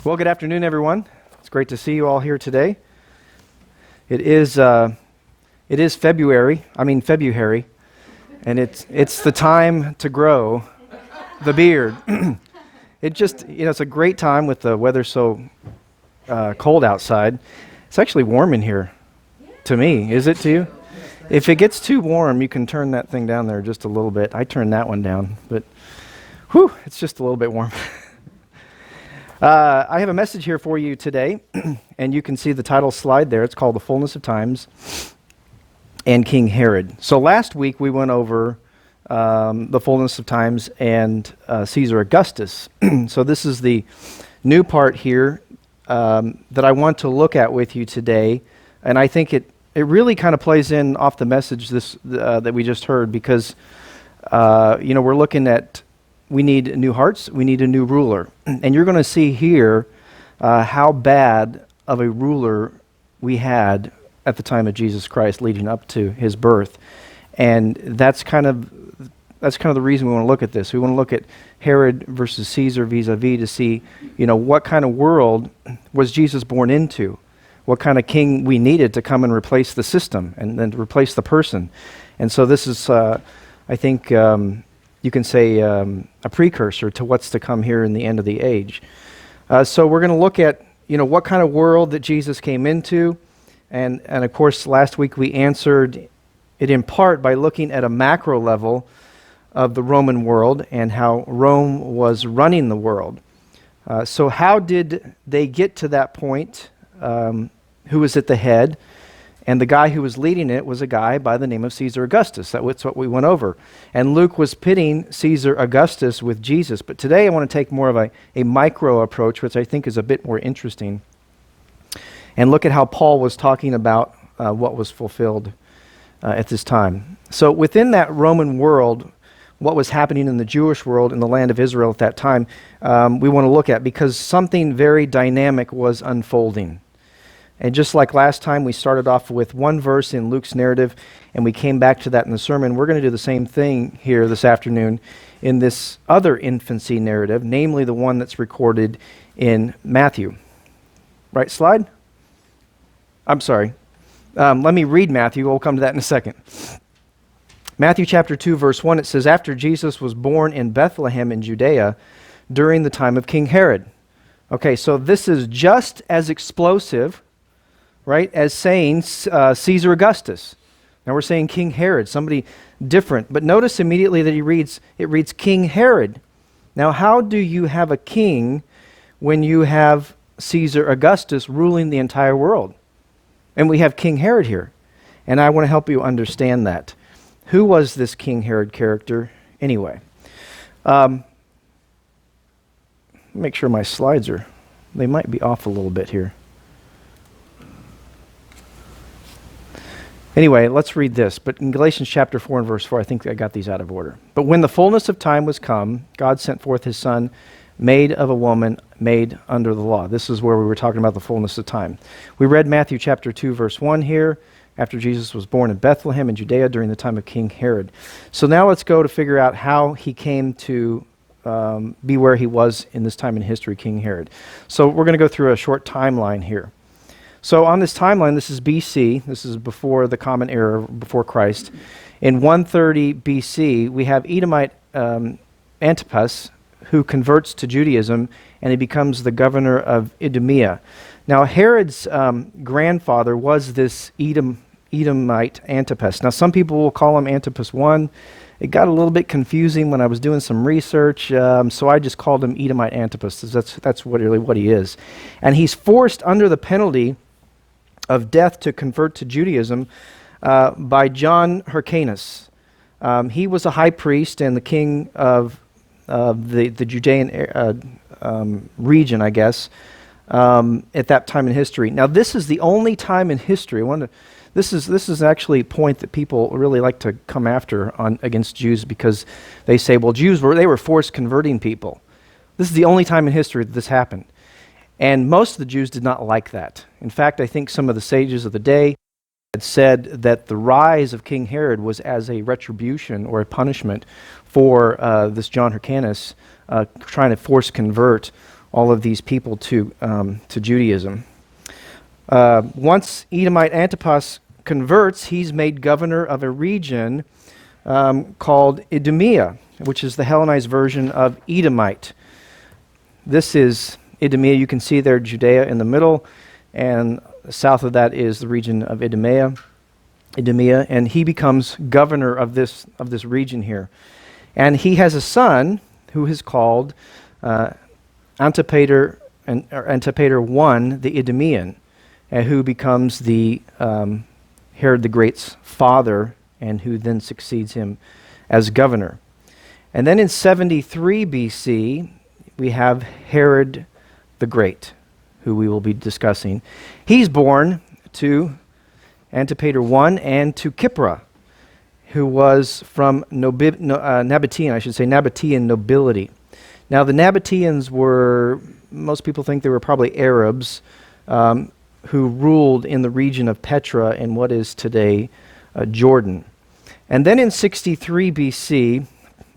Well, good afternoon, everyone. It's great to see you all here today. It is February, and it's the time to grow the beard. It's a great time with the weather so cold outside. It's actually warm in here to me. Is it to you? If it gets too warm, you can turn that thing down there just a little bit. I turned that one down, but it's just a little bit warm. I have a message here for you today, and you can see the title slide there. It's called The Fullness of Times and King Herod. So last week we went over the fullness of times and Caesar Augustus. So this is the new part here that I want to look at with you today, and I think it really kind of plays in off the message that we just heard, because we're looking at we need new hearts, we need a new ruler. And you're going to see here how bad of a ruler we had at the time of Jesus Christ leading up to his birth. And that's kind of the reason we want to look at this. We want to look at Herod versus Caesar vis-a-vis to see, what kind of world was Jesus born into? What kind of king we needed to come and replace the system and then to replace the person. And so this is, I think, you can say a precursor to what's to come here in the end of the age. So we're going to look at, what kind of world that Jesus came into. And of course, last week we answered it in part by looking at a macro level of the Roman world and how Rome was running the world. So how did they get to that point? Who was at the head? And the guy who was leading it was a guy by the name of Caesar Augustus. That's what we went over. And Luke was pitting Caesar Augustus with Jesus. But today I want to take more of a micro approach, which I think is a bit more interesting, and look at how Paul was talking about what was fulfilled at this time. So within that Roman world, what was happening in the Jewish world in the land of Israel at that time, we want to look at, because something very dynamic was unfolding. And just like last time, we started off with one verse in Luke's narrative, and we came back to that in the sermon. We're going to do the same thing here this afternoon in this other infancy narrative, namely the one that's recorded in Matthew. Right slide? I'm sorry. Let me read Matthew. We'll come to that in a second. Matthew chapter 2, verse 1, it says, "After Jesus was born in Bethlehem in Judea during the time of King Herod." Okay, so this is just as explosive, right, as saying Caesar Augustus. Now we're saying King Herod, somebody different. But notice immediately that it reads King Herod. Now how do you have a king when you have Caesar Augustus ruling the entire world? And we have King Herod here. And I want to help you understand that. Who was this King Herod character anyway? Make sure my slides they might be off a little bit here. Anyway, let's read this. But in Galatians chapter 4 and verse 4, I think I got these out of order. "But when the fullness of time was come, God sent forth his Son, made of a woman, made under the law." This is where we were talking about the fullness of time. We read Matthew chapter 2, verse 1 here, after Jesus was born in Bethlehem in Judea during the time of King Herod. So now let's go to figure out how he came to be where he was in this time in history, King Herod. So we're going to go through a short timeline here. So on this timeline, this is BC. This is before the Common Era, before Christ. In 130 BC, we have Edomite Antipas, who converts to Judaism, and he becomes the governor of Idumea. Now, Herod's grandfather was this Edomite Antipas. Now, some people will call him Antipas I. It got a little bit confusing when I was doing some research, so I just called him Edomite Antipas. That's really what he is. And he's forced under the penalty of death to convert to Judaism by John Hyrcanus. He was a high priest and the king of the Judean region, I guess, at that time in history. Now, this is the only time in history. This is actually a point that people really like to come after against Jews, because they say, well, Jews were forced converting people. This is the only time in history that this happened. And most of the Jews did not like that. In fact, I think some of the sages of the day had said that the rise of King Herod was as a retribution or a punishment for this John Hyrcanus trying to force convert all of these people to Judaism. Once Edomite Antipas converts, he's made governor of a region called Idumea, which is the Hellenized version of Edomite. This is Idumea. You can see there Judea in the middle, and south of that is the region of Idumea, and he becomes governor of this region here. And he has a son who is called Antipater I, the Idumean, who becomes the Herod the Great's father, and who then succeeds him as governor. And then in 73 BC, we have Herod the Great, who we will be discussing. He's born to Antipater I and to Kipra, who was from Nabatean nobility. Now, the Nabateans were, most people think they were probably Arabs who ruled in the region of Petra in what is today Jordan. And then in 63 BC,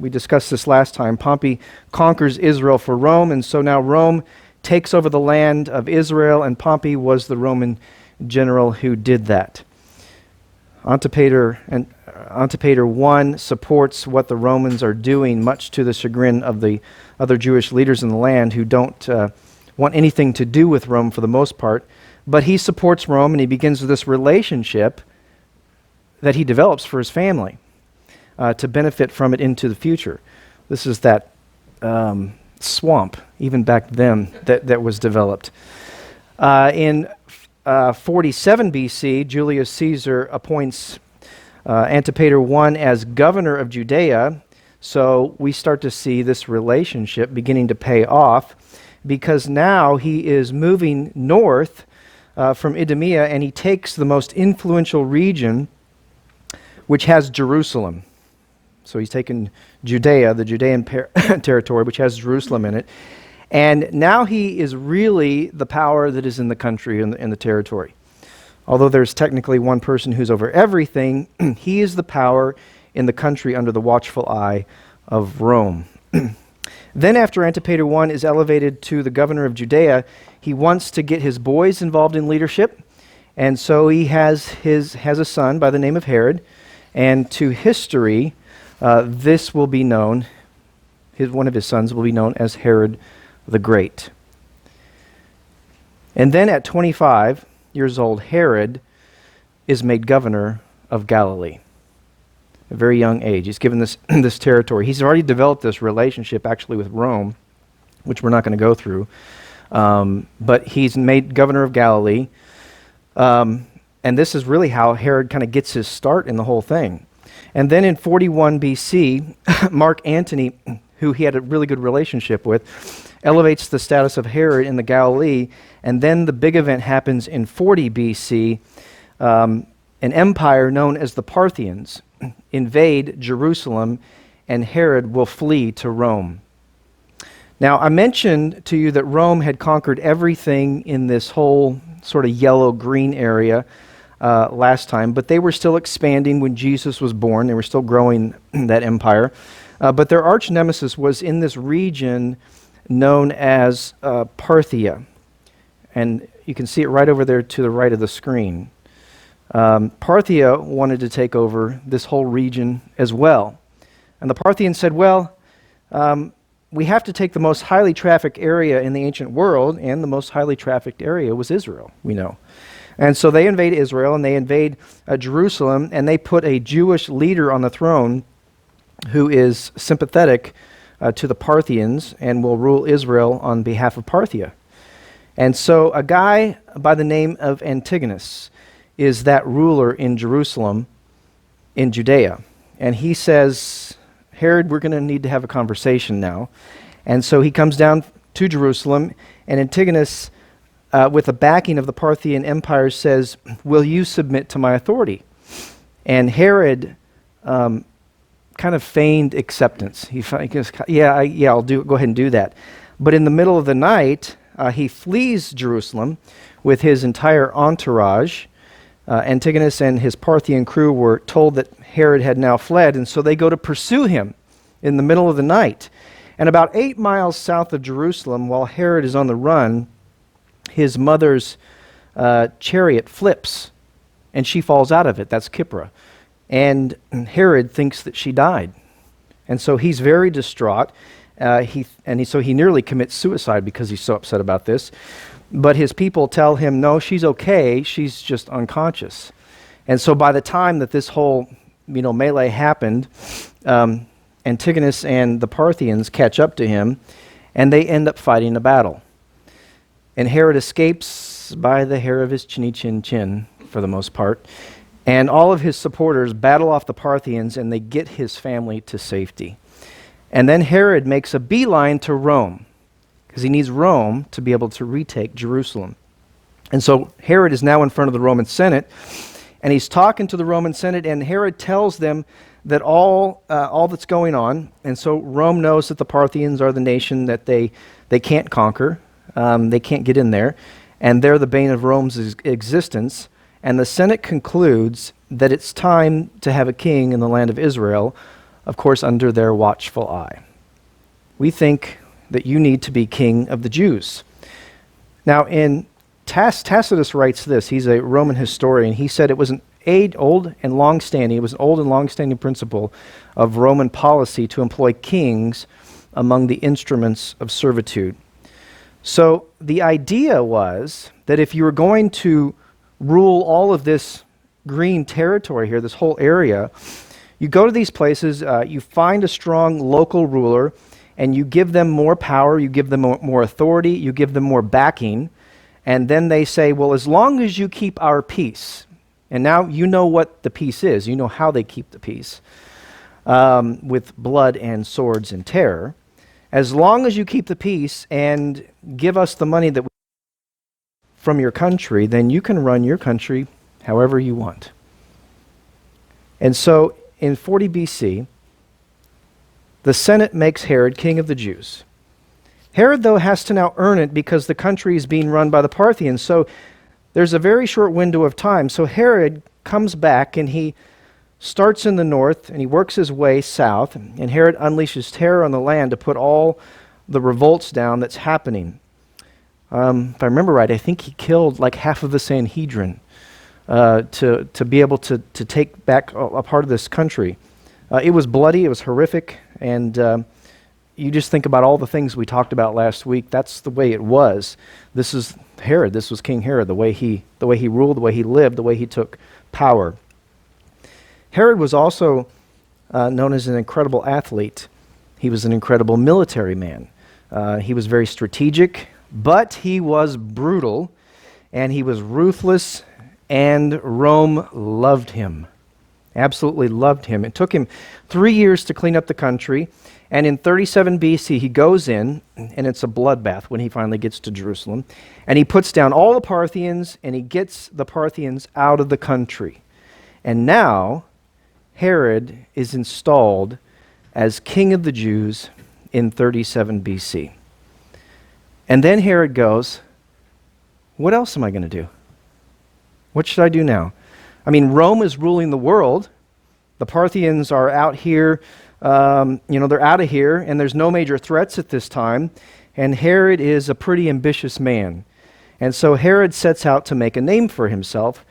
we discussed this last time, Pompey conquers Israel for Rome, and so now Rome takes over the land of Israel, and Pompey was the Roman general who did that. Antipater I supports what the Romans are doing, much to the chagrin of the other Jewish leaders in the land who don't want anything to do with Rome for the most part. But he supports Rome, and he begins this relationship that he develops for his family to benefit from it into the future. This is that swamp, even back then, that was developed. In 47 BC, Julius Caesar appoints Antipater I as governor of Judea, so we start to see this relationship beginning to pay off, because now he is moving north from Idumea, and he takes the most influential region, which has Jerusalem. So he's taken Judea, the Judean territory, which has Jerusalem in it. And now he is really the power that is in the country, in the territory. Although there's technically one person who's over everything, he is the power in the country under the watchful eye of Rome. Then after Antipater I is elevated to the governor of Judea, he wants to get his boys involved in leadership. And so he has a son by the name of Herod. And to history, this will be known, one of his sons will be known as Herod the Great. And then at 25 years old, Herod is made governor of Galilee. A very young age. He's given this territory. He's already developed this relationship actually with Rome, which we're not going to go through. But he's made governor of Galilee. And this is really how Herod kind of gets his start in the whole thing. And then in 41 BC, Mark Antony, who he had a really good relationship with, elevates the status of Herod in the Galilee. And then the big event happens in 40 BC. An empire known as the Parthians invade Jerusalem, and Herod will flee to Rome. Now, I mentioned to you that Rome had conquered everything in this whole sort of yellow-green area last time, but they were still expanding when Jesus was born. They were still growing that empire. But their arch nemesis was in this region known as Parthia. And you can see it right over there to the right of the screen. Parthia wanted to take over this whole region as well. And the Parthians said, well, we have to take the most highly trafficked area in the ancient world, and the most highly trafficked area was Israel, we know. And so they invade Israel, and they invade Jerusalem, and they put a Jewish leader on the throne who is sympathetic to the Parthians and will rule Israel on behalf of Parthia. And so a guy by the name of Antigonus is that ruler in Jerusalem, in Judea. And he says, Herod, we're going to need to have a conversation now. And so he comes down to Jerusalem, and Antigonus, with the backing of the Parthian Empire, says, will you submit to my authority? And Herod kind of feigned acceptance. He goes, yeah, I'll go ahead and do that. But in the middle of the night, he flees Jerusalem with his entire entourage. Antigonus and his Parthian crew were told that Herod had now fled, and so they go to pursue him in the middle of the night. And about 8 miles south of Jerusalem, while Herod is on the run, his mother's chariot flips, and she falls out of it. That's Kippra. And Herod thinks that she died. And so he's very distraught. So he nearly commits suicide because he's so upset about this. But his people tell him, no, she's okay. She's just unconscious. And so by the time that this whole melee happened, Antigonus and the Parthians catch up to him, and they end up fighting a battle. And Herod escapes by the hair of his chinny chin chin, for the most part. And all of his supporters battle off the Parthians, and they get his family to safety. And then Herod makes a beeline to Rome, because he needs Rome to be able to retake Jerusalem. And so Herod is now in front of the Roman Senate, and he's talking to the Roman Senate, and Herod tells them that all that's going on. And so Rome knows that the Parthians are the nation that they can't conquer. They can't get in there, and they're the bane of Rome's existence. And the Senate concludes that it's time to have a king in the land of Israel, of course, under their watchful eye. We think that you need to be king of the Jews. Now, in Tacitus writes this. He's a Roman historian. He said it was an old and long-standing principle of Roman policy to employ kings among the instruments of servitude. So the idea was that if you were going to rule all of this green territory here, this whole area, you go to these places, you find a strong local ruler, and you give them more power, you give them more authority, you give them more backing, and then they say, well, as long as you keep our peace, and now you know what the peace is, you know how they keep the peace, with blood and swords and terror. As long as you keep the peace and give us the money that we from your country, then you can run your country however you want. And so in 40 BC, the Senate makes Herod king of the Jews. Herod, though, has to now earn it because the country is being run by the Parthians. So there's a very short window of time. So Herod comes back and he starts in the north and he works his way south. And Herod unleashes terror on the land to put all the revolts down that's happening. If I remember right, I think he killed like half of the Sanhedrin to be able to take back a part of this country. It was bloody, it was horrific, and you just think about all the things we talked about last week. That's the way it was. This is Herod. This was King Herod. The way he ruled, the way he lived, the way he took power. Herod was also known as an incredible athlete. He was an incredible military man. He was very strategic, but he was brutal, and he was ruthless, and Rome loved him. Absolutely loved him. It took him 3 years to clean up the country, and in 37 BC he goes in, and it's a bloodbath when he finally gets to Jerusalem, and he puts down all the Parthians, and he gets the Parthians out of the country. And now Herod is installed as king of the Jews in 37 BC. And then Herod goes, what else am I going to do? What should I do now? I mean, Rome is ruling the world. The Parthians are out here, they're out of here, and there's no major threats at this time. And Herod is a pretty ambitious man. And so Herod sets out to make a name for himself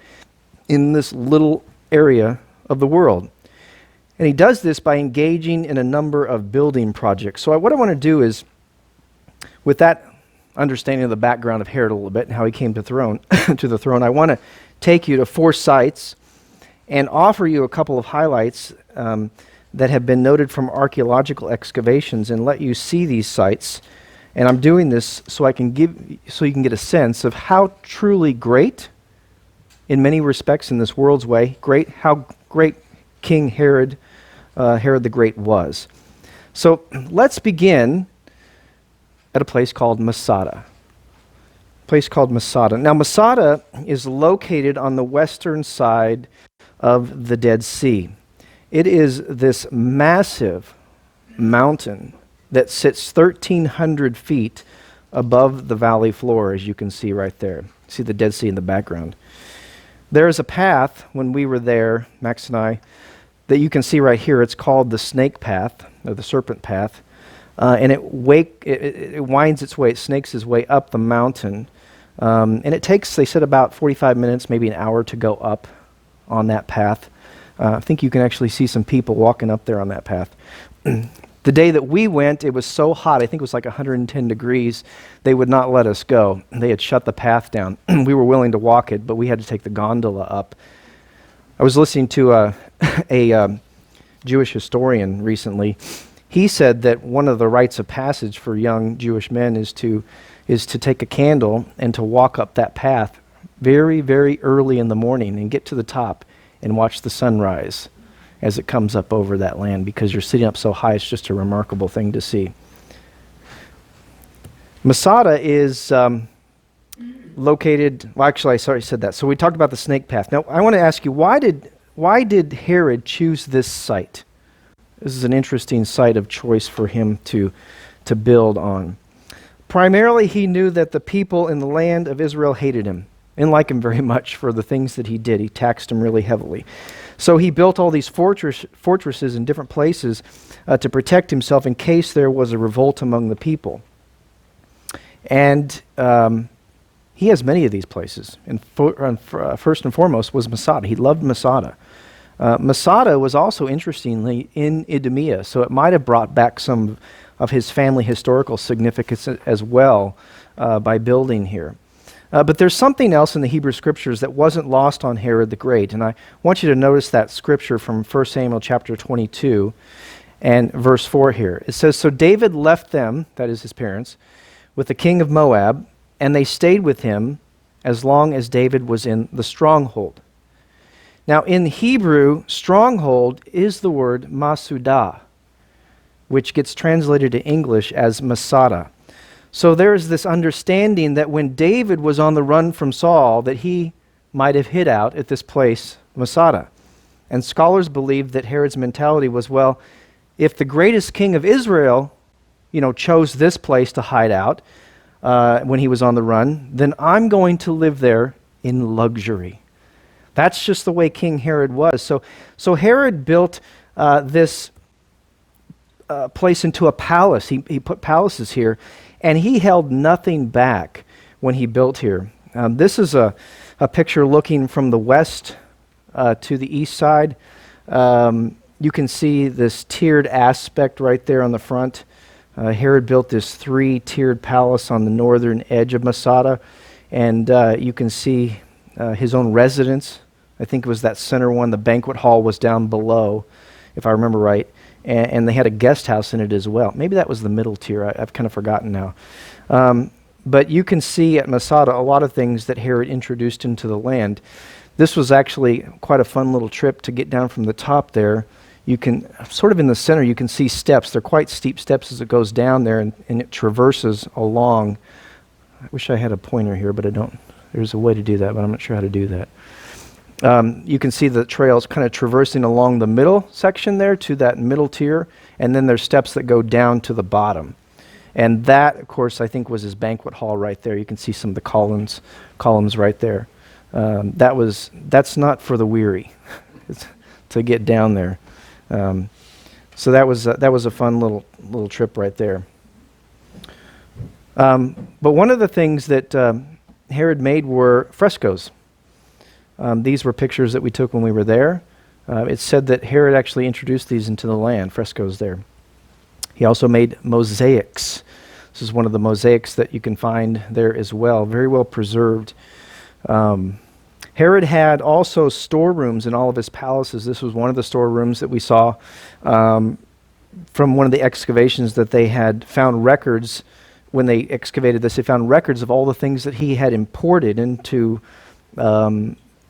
in this little area of the world. And he does this by engaging in a number of building projects. So what I want to do is, with that understanding of the background of Herod a little bit and how he came to the throne, I want to take you to 4 sites and offer you a couple of highlights that have been noted from archaeological excavations and let you see these sites. And I'm doing this so you can get a sense of how truly great, in many respects in this world's way, how great King Herod the Great was. So let's begin at a place called Masada. Now, Masada is located on the western side of the Dead Sea. It is this massive mountain that sits 1,300 feet above the valley floor, as you can see right there. See the Dead Sea in the background. There is a path, when we were there, Max and I, that you can see right here. It's called the snake path, or the serpent path. and it winds its way, it snakes its way up the mountain. And it takes, they said, about 45 minutes, maybe an hour to go up on that path. I think you can actually see some people walking up there on that path. The day that we went, it was so hot, I think it was like 110 degrees, they would not let us go. They had shut the path down. We were willing to walk it, but we had to take the gondola up. I was listening to a Jewish historian recently. He said that one of the rites of passage for young Jewish men is to take a candle and to walk up that path very, very early in the morning and get to the top and watch the sunrise as it comes up over that land, because you're sitting up so high. It's just a remarkable thing to see. Masada is located, well, actually, I said that. So we talked about the snake path. Now, I want to ask you, why did Herod choose this site? This is an interesting site of choice for him to build on. Primarily, he knew that the people in the land of Israel hated him and like him very much for the things that he did. He taxed them really heavily. So he built all these fortresses in different places to protect himself in case there was a revolt among the people. And he has many of these places. And first and foremost was Masada. He loved Masada. Masada was also, interestingly, in Idumea, so it might have brought back some of his family historical significance as well by building here. But there's something else in the Hebrew Scriptures that wasn't lost on Herod the Great, and I want you to notice that scripture from 1 Samuel chapter 22 and verse 4 here. It says, "So David left them," that is his parents, "with the king of Moab, and they stayed with him as long as David was in the stronghold." Now in Hebrew, stronghold is the word Masudah, which gets translated to English as Masada. So there is this understanding that when David was on the run from Saul, that he might have hid out at this place, Masada. And scholars believe that Herod's mentality was, well, if the greatest king of Israel, chose this place to hide out when he was on the run, then I'm going to live there in luxury. That's just the way King Herod was. So Herod built this place into a palace. He put palaces here. And he held nothing back when he built here. This is a picture looking from the west to the east side. You can see this tiered aspect right there on the front. Herod built this 3-tiered palace on the northern edge of Masada. And you can see his own residence. I think it was that center one. The banquet hall was down below, if I remember right. And they had a guest house in it as well. Maybe that was the middle tier. I've kind of forgotten now. But you can see at Masada a lot of things that Herod introduced into the land. This was actually quite a fun little trip to get down from the top there. You can, sort of in the center, you can see steps. They're quite steep steps as it goes down there, and it traverses along. I wish I had a pointer here, but I don't. There's a way to do that, but I'm not sure how to do that. You can see the trails kind of traversing along the middle section there to that middle tier, and then there's steps that go down to the bottom. And that, of course, I think was his banquet hall right there. You can see some of the columns right there. That's not for the weary to get down there. So that was a fun little trip right there. But one of the things that Herod made were frescoes. These were pictures that we took when we were there. It's said that Herod actually introduced these into the land, frescoes there. He also made mosaics. This is one of the mosaics that you can find there as well, very well preserved. Herod had also storerooms in all of his palaces. This was one of the storerooms that we saw from one of the excavations that they had found records. When they excavated this, they found records of all the things that he had imported into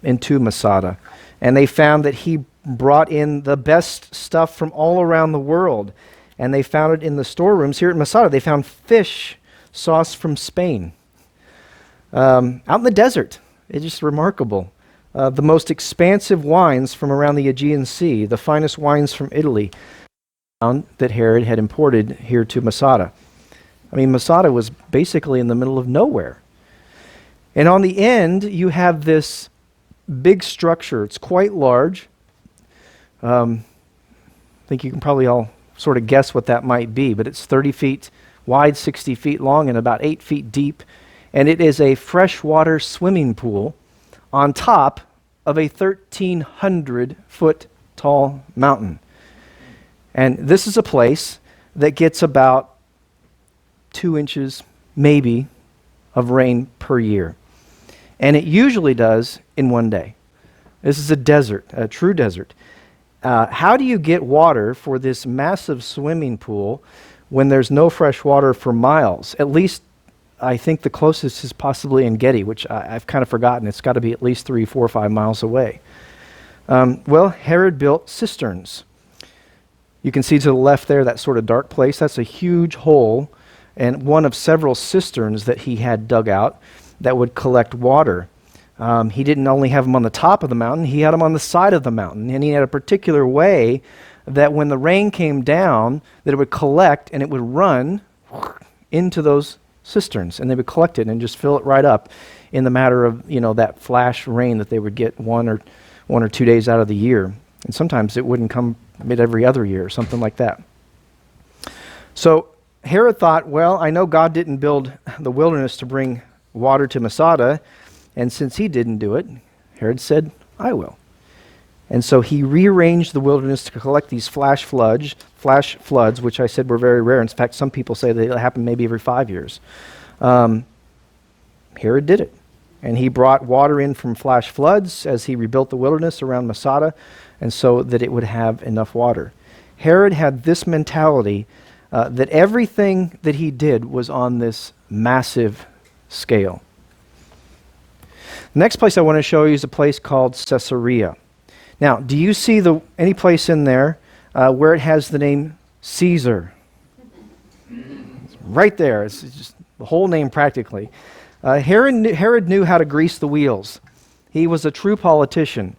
Masada. And they found that he brought in the best stuff from all around the world. And they found it in the storerooms here at Masada. They found fish sauce from Spain. Out in the desert. It's just remarkable. The most expansive wines from around the Aegean Sea, the finest wines from Italy, found that Herod had imported here to Masada. I mean, Masada was basically in the middle of nowhere. And on the end, you have this big structure. It's quite large. I think you can probably all sort of guess what that might be, but it's 30 feet wide, 60 feet long, and about 8 feet deep. And it is a freshwater swimming pool on top of a 1,300-foot tall mountain. And this is a place that gets about 2 inches, maybe, of rain per year. And it usually does in one day. This is a desert, a true desert. How do you get water for this massive swimming pool when there's no fresh water for miles? At least, I think the closest is possibly in Getty, which I've kind of forgotten. It's got to be at least 3, 4, 5 miles away. Well, Herod built cisterns. You can see to the left there, that sort of dark place. That's a huge hole and one of several cisterns that he had dug out that would collect water. He didn't only have them on the top of the mountain, he had them on the side of the mountain. And he had a particular way that when the rain came down, that it would collect and it would run into those cisterns. And they would collect it and just fill it right up in the matter of, that flash rain that they would get one or 2 days out of the year. And sometimes it wouldn't come every other year or something like that. So Herod thought, well, I know God didn't build the wilderness to bring water to Masada, and since he didn't do it, Herod said, I will. And so he rearranged the wilderness to collect these flash floods, which I said were very rare. In fact, some people say they happen maybe every 5 years. Herod did it. And he brought water in from flash floods as he rebuilt the wilderness around Masada, and so that it would have enough water. Herod had this mentality that everything that he did was on this massive scale. The next place I want to show you is a place called Caesarea. Now, do you see any place in there where it has the name Caesar? It's right there. It's just the whole name practically. Herod knew how to grease the wheels. He was a true politician.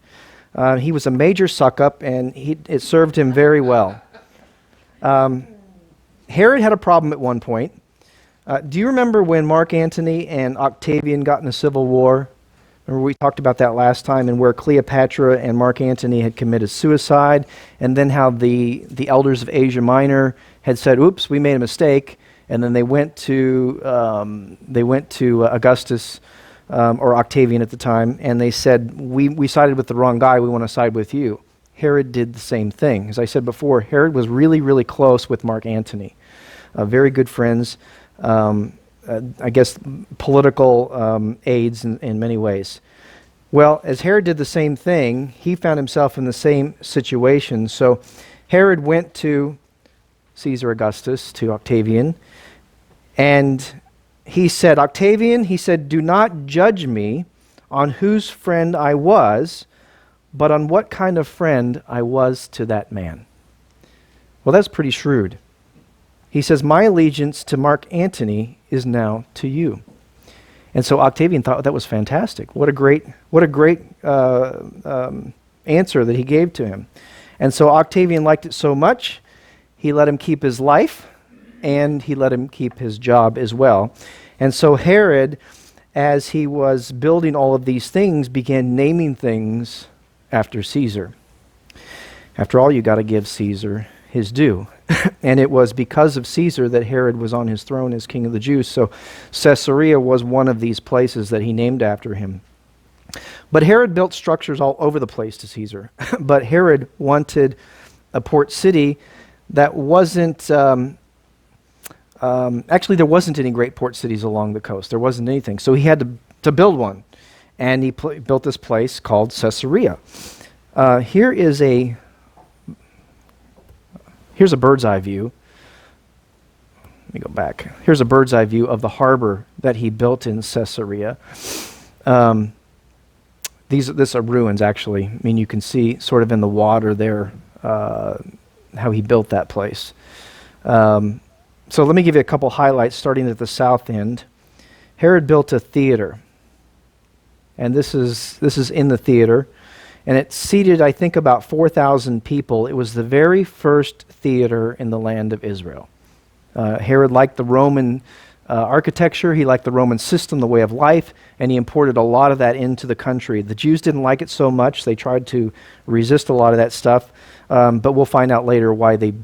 He was a major suck-up, and it served him very well. Herod had a problem at one point. Do you remember when Mark Antony and Octavian got in a civil war? Remember we talked about that last time, and where Cleopatra and Mark Antony had committed suicide, and then how the elders of Asia Minor had said, oops, we made a mistake, and then they went to Augustus, or Octavian at the time, and they said, we sided with the wrong guy, we want to side with you. Herod did the same thing. As I said before, Herod was really, really close with Mark Antony. Very good friends. I guess political aides in many ways. Well, as Herod did the same thing, he found himself in the same situation. So Herod went to Caesar Augustus, to Octavian, and he said, Octavian, he said, do not judge me on whose friend I was, but on what kind of friend I was to that man. Well, that's pretty shrewd. He says, my allegiance to Mark Antony is now to you. And so Octavian thought that was fantastic. What a great answer that he gave to him. And so Octavian liked it so much, he let him keep his life, and he let him keep his job as well. And so Herod, as he was building all of these things, began naming things after Caesar. After all, you got to give Caesar his due. And it was because of Caesar that Herod was on his throne as king of the Jews. So Caesarea was one of these places that he named after him. But Herod built structures all over the place to Caesar. But Herod wanted a port city that wasn't... actually, there wasn't any great port cities along the coast. There wasn't anything. So he had to build one. And he built this place called Caesarea. Here's a bird's eye view. Let me go back. Here's a bird's eye view of the harbor that he built in Caesarea. These are ruins, actually. I mean, you can see sort of in the water there how he built that place. So let me give you a couple highlights starting at the south end. Herod built a theater. And this is in the theater. And it seated, I think, about 4,000 people. It was the very first theater in the land of Israel. Herod liked the Roman architecture. He liked the Roman system, the way of life, and he imported a lot of that into the country. The Jews didn't like it so much. They tried to resist a lot of that stuff, but we'll find out later why they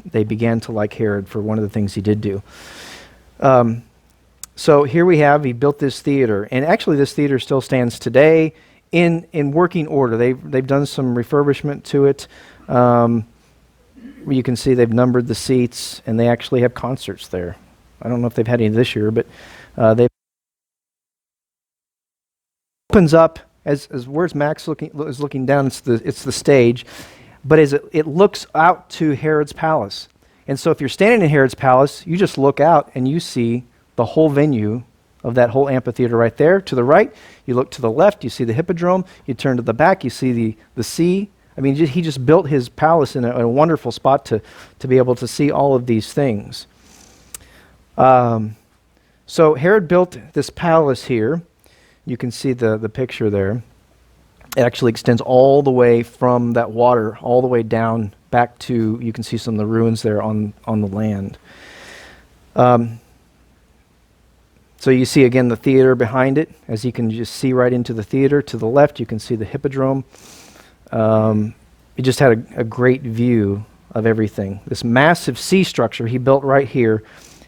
they began to like Herod for one of the things he did do. So here he built this theater, and actually this theater still stands today in working order. They've done some refurbishment to it. You can see they've numbered the seats, and they actually have concerts there. I don't know if they've had any this year, but they opens up as where's Max looking down. It's the stage, but as it looks out to Herod's palace. And so if you're standing in Herod's palace, you just look out and you see the whole venue of that whole amphitheater right there. To the right, you look to the left, you see the hippodrome. You turn to the back, you see the sea. I mean, he just built his palace in a wonderful spot to be able to see all of these things. So Herod built this palace here. You can see the picture there. It actually extends all the way from that water all the way down back to, you can see some of the ruins there on the land. So you see again the theater behind it, as you can just see right into the theater. To the left, you can see the hippodrome. He just had a great view of everything. This massive sea structure he built right here,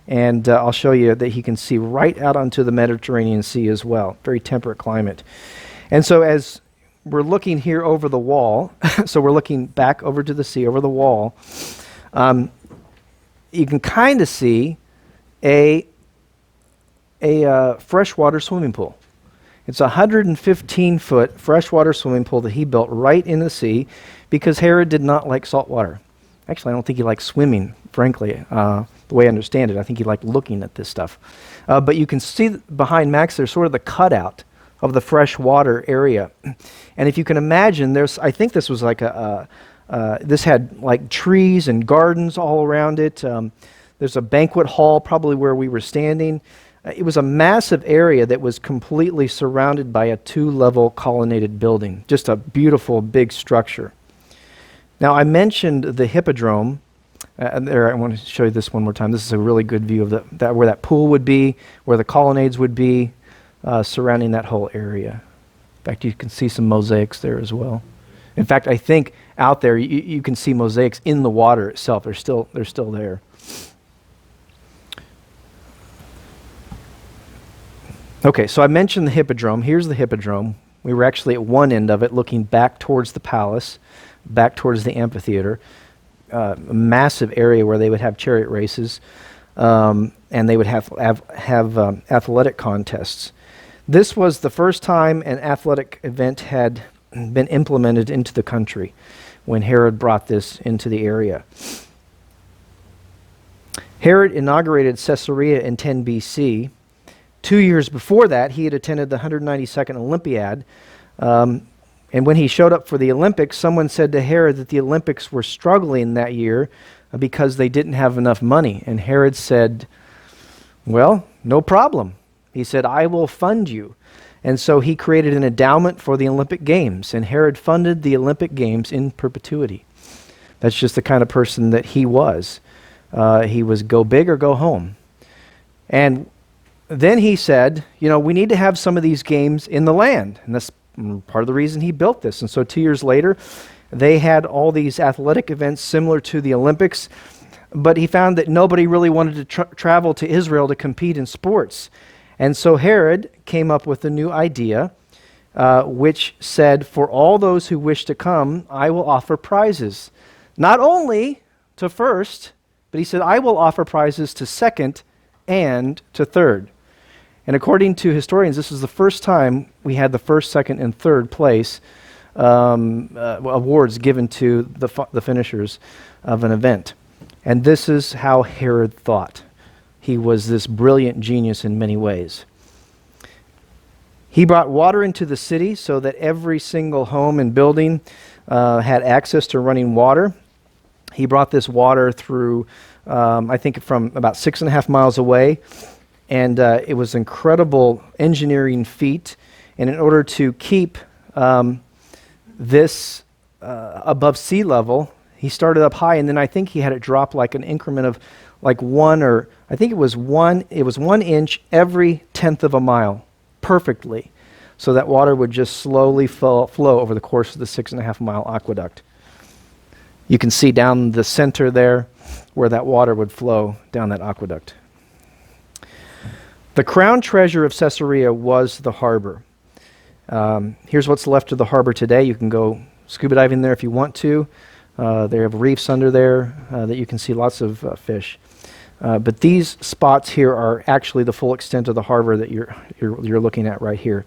and I'll show you that he can see right out onto the Mediterranean Sea as well. Very temperate climate. And so as we're looking here over the wall, so we're looking back over to the sea, over the wall, you can kind of see a freshwater swimming pool. It's a 115-foot freshwater swimming pool that he built right in the sea because Herod did not like salt water. Actually, I don't think he liked swimming, frankly, the way I understand it. I think he liked looking at this stuff. But you can see behind Max, there's sort of the cutout of the freshwater area. And if you can imagine, I think this was like this had like trees and gardens all around it. There's a banquet hall probably where we were standing. It was a massive area that was completely surrounded by a 2-level colonnaded building. Just a beautiful big structure. Now I mentioned the hippodrome. There, I want to show you this one more time. This is a really good view of where that pool would be, where the colonnades would be, surrounding that whole area. In fact, you can see some mosaics there as well. In fact, I think out there you can see mosaics in the water itself. They're still there. Okay, so I mentioned the hippodrome. Here's the hippodrome. We were actually at one end of it, looking back towards the palace, back towards the amphitheater. A massive area where they would have chariot races, and they would have athletic contests. This was the first time an athletic event had been implemented into the country when Herod brought this into the area. Herod inaugurated Caesarea in 10 BC. 2 years before that, he had attended the 192nd Olympiad. And when he showed up for the Olympics, someone said to Herod that the Olympics were struggling that year because they didn't have enough money. And Herod said, well, no problem. He said, I will fund you. And so he created an endowment for the Olympic Games, and Herod funded the Olympic Games in perpetuity. That's just the kind of person that he was. He was go big or go home. And then he said, we need to have some of these games in the land. And that's part of the reason he built this. And so 2 years later, they had all these athletic events similar to the Olympics, but he found that nobody really wanted to travel to Israel to compete in sports. And so Herod came up with a new idea, which said, for all those who wish to come, I will offer prizes. Not only to first, but he said, I will offer prizes to second and to third. And according to historians, this is the first time we had the first, second, and third place awards given to the finishers of an event. And this is how Herod thought. He was this brilliant genius in many ways. He brought water into the city so that every single home and building had access to running water. He brought this water through, I think, from about 6.5 miles away. And it was an incredible engineering feat. And in order to keep this above sea level, he started up high, and then I think he had it drop like an increment of like 1 inch every 1/10 of a mile, perfectly. So that water would just slowly flow over the course of the 6.5 mile aqueduct. You can see down the center there where that water would flow down that aqueduct. The crown treasure of Caesarea was the harbor. Here's what's left of the harbor today. You can go scuba diving there if you want to. They have reefs under there that you can see lots of fish. But these spots here are actually the full extent of the harbor that you're looking at right here.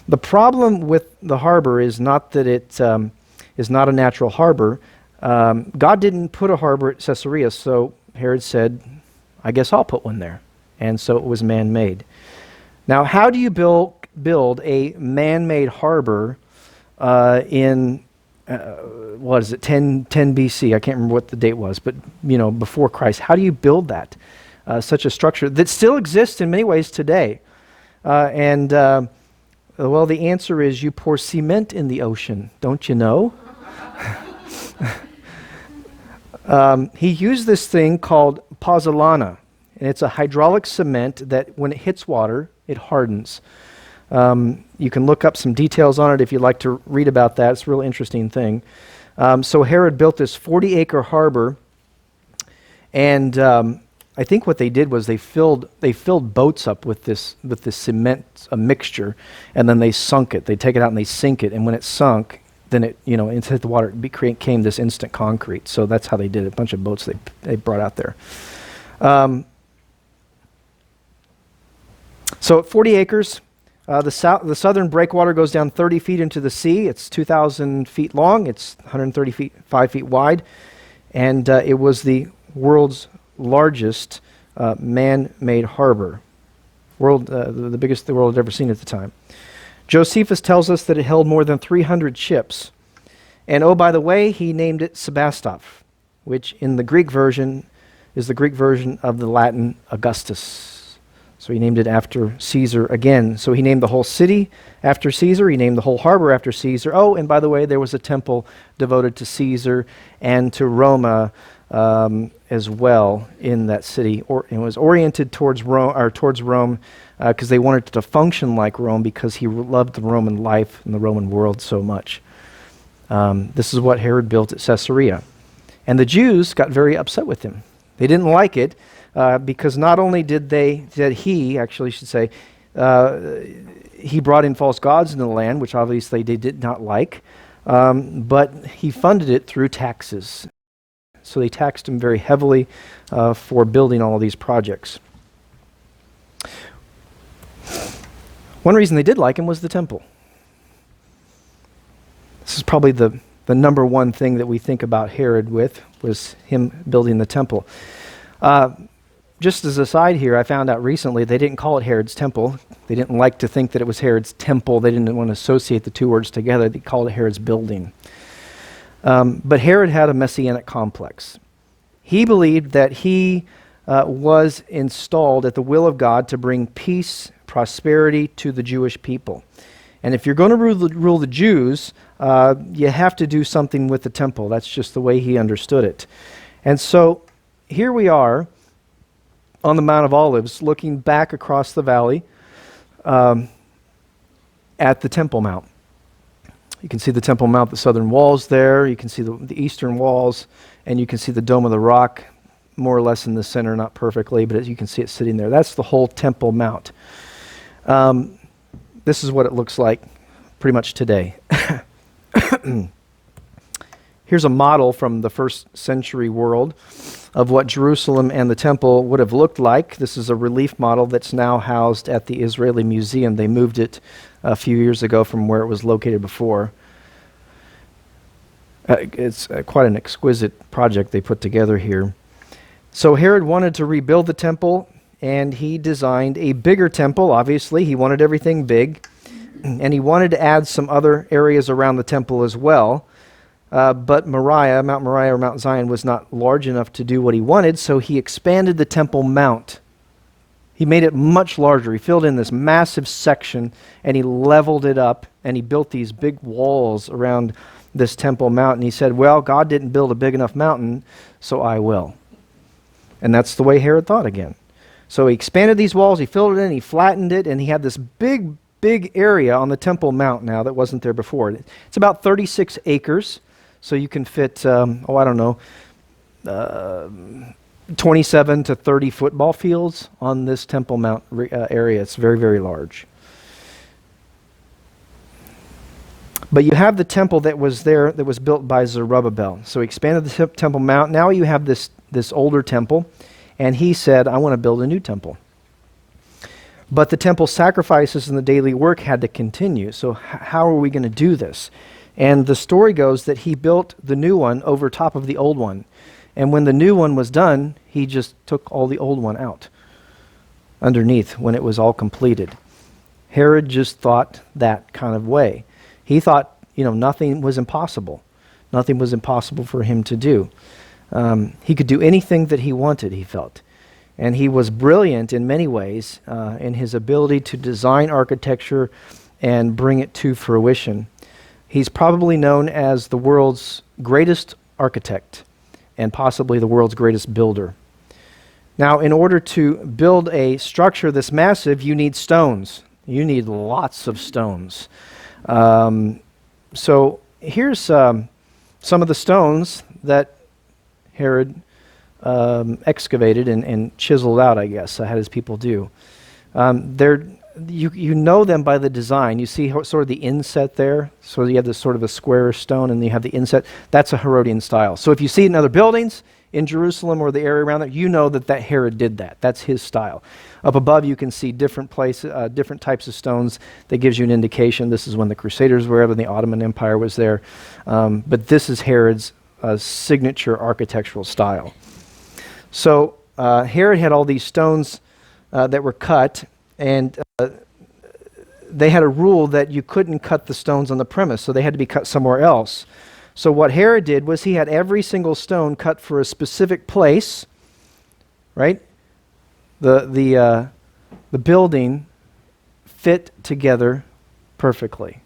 The problem with the harbor is not that it is not a natural harbor. God didn't put a harbor at Caesarea, so Herod said, I guess I'll put one there. And so it was man-made. Now, how do you build a man-made harbor in, 10 BC? I can't remember what the date was, but before Christ. How do you build that? Such a structure that still exists in many ways today. The answer is you pour cement in the ocean, don't you know? He used this thing called pozzolana, and it's a hydraulic cement that when it hits water, it hardens. You can look up some details on it if you'd like to read about that. It's a real interesting thing. So Herod built this 40-acre harbor, and I think what they did was they filled boats up with this cement, a mixture, and then they sunk it. They take it out and they sink it, and when it sunk, then it into the water, it became this instant concrete. So that's how they did it. A bunch of boats they brought out there. So at 40 acres, the southern breakwater goes down 30 feet into the sea. It's 2,000 feet long. It's 135 feet wide. And it was the world's largest man-made harbor. The biggest the world had ever seen at the time. Josephus tells us that it held more than 300 ships. And oh, by the way, he named it Sebastopol, which in the Greek version is the Greek version of the Latin Augustus. So he named it after Caesar again. So he named the whole city after Caesar. He named the whole harbor after Caesar. Oh, and by the way, there was a temple devoted to Caesar and to Roma as well in that city. It was oriented towards Rome because they wanted it to function like Rome because he loved the Roman life and the Roman world so much. This is what Herod built at Caesarea. And the Jews got very upset with him. They didn't like it. Because not only did he brought in false gods into the land, which obviously they did not like, but he funded it through taxes. So they taxed him very heavily for building all of these projects. One reason they did like him was the temple. This is probably the number one thing that we think about Herod with, was him building the temple. Just as a side here, I found out recently they didn't call it Herod's temple. They didn't like to think that it was Herod's temple. They didn't want to associate the two words together. They called it Herod's building. But Herod had a messianic complex. He believed that he was installed at the will of God to bring peace, prosperity to the Jewish people. And if you're going to rule the Jews, you have to do something with the temple. That's just the way he understood it. And so here we are on the Mount of Olives, looking back across the valley at the Temple Mount. You can see the Temple Mount, the southern walls there. You can see the eastern walls, and you can see the Dome of the Rock, more or less in the center, not perfectly, but as you can see it sitting there. That's the whole Temple Mount. This is what it looks like pretty much today. Here's a model from the first century world of what Jerusalem and the temple would have looked like. This is a relief model that's now housed at the Israeli Museum. They moved it a few years ago from where it was located before. It's quite an exquisite project they put together here. So Herod wanted to rebuild the temple, and he designed a bigger temple. Obviously, he wanted everything big, and he wanted to add some other areas around the temple as well. But Mount Moriah or Mount Zion was not large enough to do what he wanted, so he expanded the Temple Mount. He made it much larger. He filled in this massive section, and he leveled it up, and he built these big walls around this Temple Mount. And he said, well, God didn't build a big enough mountain, so I will. And that's the way Herod thought again. So he expanded these walls, he filled it in, he flattened it, and he had this big area on the Temple Mount now that wasn't there before. It's about 36 acres. So you can fit, 27 to 30 football fields on this Temple Mount area. It's very, very large. But you have the temple that was there, that was built by Zerubbabel. So he expanded the Temple Mount. Now you have this older temple, and he said, I want to build a new temple. But the temple sacrifices and the daily work had to continue. So how are we going to do this? And the story goes that he built the new one over top of the old one. And when the new one was done, he just took all the old one out underneath when it was all completed. Herod just thought that kind of way. He thought, nothing was impossible. Nothing was impossible for him to do. He could do anything that he wanted, he felt. And he was brilliant in many ways in his ability to design architecture and bring it to fruition. He's probably known as the world's greatest architect and possibly the world's greatest builder. Now, in order to build a structure this massive, you need stones. You need lots of stones. So here's some of the stones that Herod excavated and chiseled out, I guess, had his people do. You know them by the design. You see sort of the inset there. So you have this sort of a square stone, and you have the inset. That's a Herodian style. So if you see it in other buildings in Jerusalem or the area around there, you know that Herod did that. That's his style. Up above, you can see different places, different types of stones. That gives you an indication. This is when the Crusaders were there, and the Ottoman Empire was there. But this is Herod's signature architectural style. So Herod had all these stones that were cut, and they had a rule that you couldn't cut the stones on the premise, so they had to be cut somewhere else. So what Herod did was he had every single stone cut for a specific place, right? The building fit together perfectly.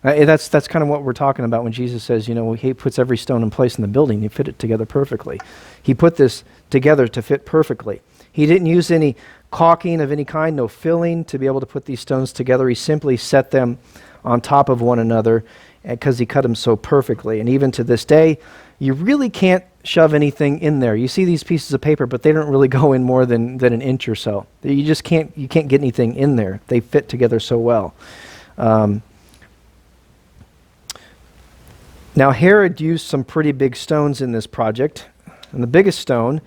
That's kind of what we're talking about when Jesus says, he puts every stone in place in the building. He fit it together perfectly. He put this together to fit perfectly. He didn't use any caulking of any kind, no filling to be able to put these stones together. He simply set them on top of one another because he cut them so perfectly. And even to this day, you really can't shove anything in there. You see these pieces of paper, but they don't really go in more than an inch or so. You just can't get anything in there. They fit together so well. Now, Herod used some pretty big stones in this project. And the biggest stone,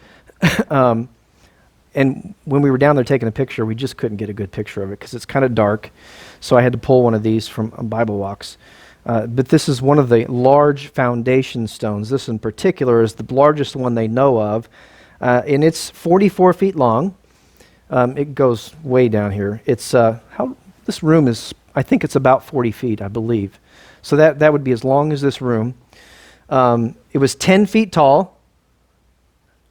and when we were down there taking a picture, we just couldn't get a good picture of it because it's kind of dark. So I had to pull one of these from Bible Walks. But this is one of the large foundation stones. This in particular is the largest one they know of. And it's 44 feet long. It goes way down here. This room is, I think it's about 40 feet, I believe. So that would be as long as this room. It was 10 feet tall.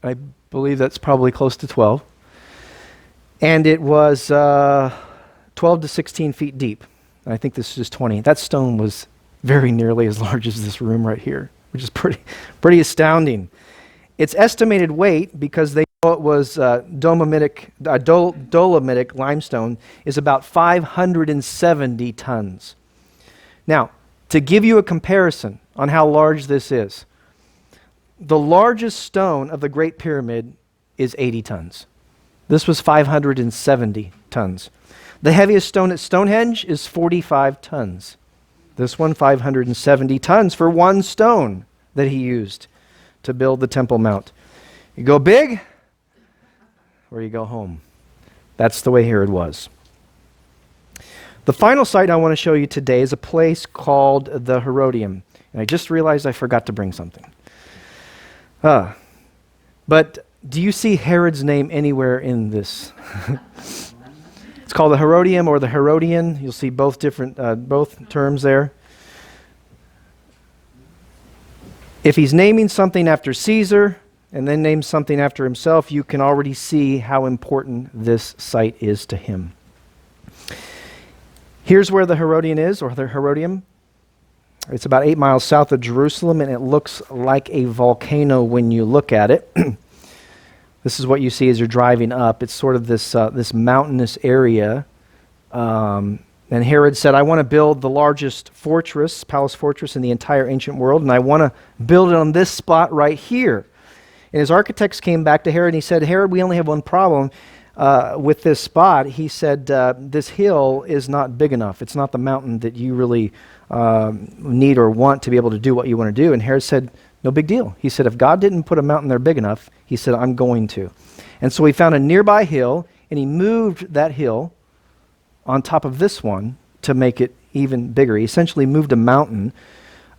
I believe that's probably close to 12. And it was 12 to 16 feet deep. I think this is 20. That stone was very nearly as large as this room right here, which is pretty astounding. Its estimated weight, because they know it was dolomitic limestone, is about 570 tons. Now, to give you a comparison on how large this is, the largest stone of the Great Pyramid is 80 tons. This was 570 tons. The heaviest stone at Stonehenge is 45 tons. This one, 570 tons for one stone that he used to build the Temple Mount. You go big, or you go home. That's the way Herod was. The final site I want to show you today is a place called the Herodium. And I just realized I forgot to bring something. But do you see Herod's name anywhere in this? It's called the Herodium or the Herodian. You'll see both terms there. If he's naming something after Caesar and then names something after himself, you can already see how important this site is to him. Here's where the Herodian is, or the Herodium. It's about 8 miles south of Jerusalem, and it looks like a volcano when you look at it. This is what you see as you're driving up. It's sort of this mountainous area. And Herod said, I want to build the largest palace fortress in the entire ancient world, and I want to build it on this spot right here. And his architects came back to Herod and he said, Herod, we only have one problem with this spot. He said, this hill is not big enough. It's not the mountain that you really need or want to be able to do what you want to do. And Herod said, no big deal. He said, if God didn't put a mountain there big enough, he said, I'm going to. And so he found a nearby hill, and he moved that hill on top of this one to make it even bigger. He essentially moved a mountain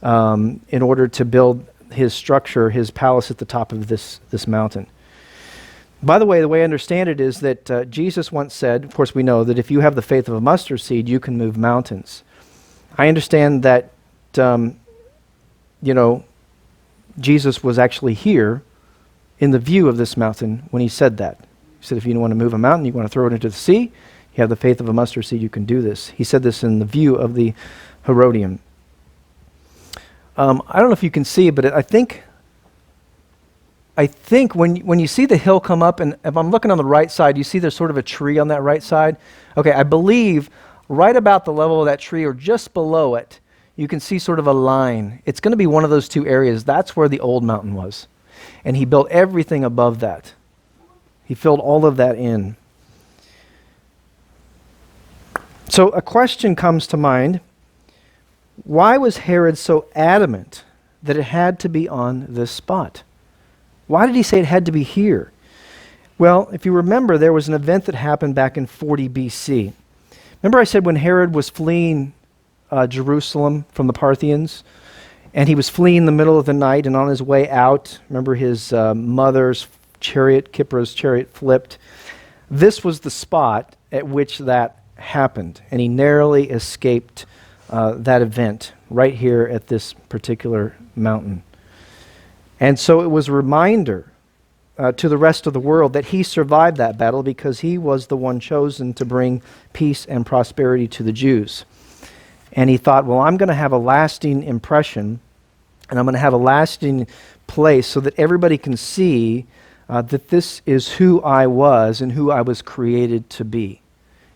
in order to build his structure, his palace at the top of this mountain. By the way I understand it is that Jesus once said, of course we know that if you have the faith of a mustard seed, you can move mountains. I understand that, Jesus was actually here in the view of this mountain when he said that. He said, if you want to move a mountain, you want to throw it into the sea, you have the faith of a mustard seed, you can do this. He said this in the view of the Herodium. I don't know if you can see, but I think when you see the hill come up, and if I'm looking on the right side, you see there's sort of a tree on that right side. Okay, I believe right about the level of that tree or just below it, you can see sort of a line. It's going to be one of those two areas. That's where the old mountain was. And he built everything above that. He filled all of that in. So a question comes to mind. Why was Herod so adamant that it had to be on this spot? Why did he say it had to be here? Well, if you remember, there was an event that happened back in 40 BC. Remember I said when Herod was fleeing Jerusalem from the Parthians, and he was fleeing in the middle of the night, and on his way out, remember his mother's chariot, Kipra's chariot, flipped. This was the spot at which that happened, and he narrowly escaped that event right here at this particular mountain. And so it was a reminder to the rest of the world that he survived that battle because he was the one chosen to bring peace and prosperity to the Jews. And he thought, well, I'm going to have a lasting impression, and I'm going to have a lasting place so that everybody can see that this is who I was and who I was created to be.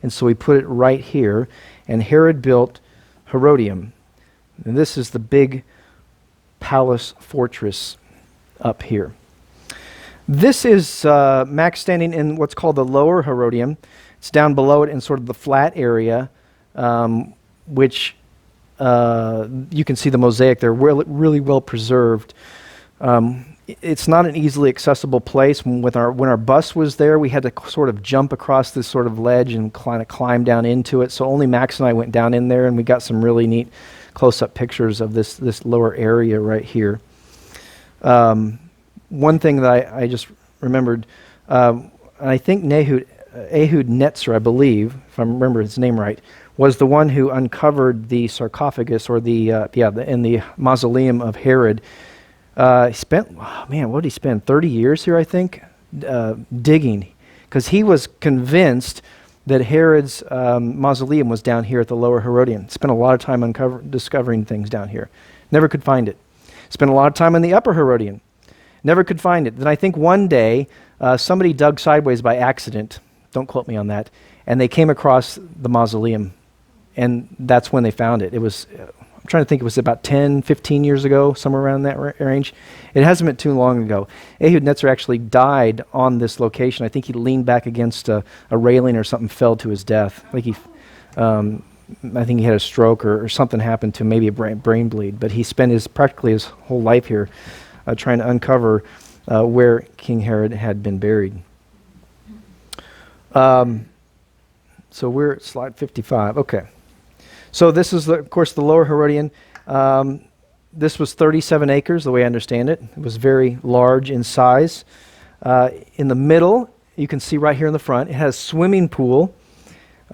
And so he put it right here, and Herod built Herodium. And this is the big palace fortress up here. This is Max standing in what's called the lower Herodium. It's down below it in sort of the flat area, which you can see the mosaic there, really well preserved. It's not an easily accessible place. When our bus was there, we had to sort of jump across this sort of ledge and kind of climb down into it. So only Max and I went down in there, and we got some really neat close-up pictures of this lower area right here. One thing that I just remembered, I think Ehud Netzer, I believe, if I remember his name right, was the one who uncovered the sarcophagus or in the mausoleum of Herod. He spent, what did he spend? 30 years here, I think, digging, because he was convinced that Herod's mausoleum was down here at the lower Herodium. Spent a lot of time discovering things down here. Never could find it. Spent a lot of time in the upper Herodium. Never could find it. Then I think one day somebody dug sideways by accident. Don't quote me on that. And they came across the mausoleum, and that's when they found it. It was, I'm trying to think, it was about 10, 15 years ago, somewhere around that range. It hasn't been too long ago. Ehud Netzer actually died on this location. I think he leaned back against a railing or something, fell to his death. I think he had a stroke or something happened to him, maybe a brain bleed. But he spent practically his whole life here trying to uncover where King Herod had been buried. So we're at slide 55. Okay. So this is, of course, the lower Herodian. This was 37 acres, the way I understand it. It was very large in size. In the middle, you can see right here in the front, it has a swimming pool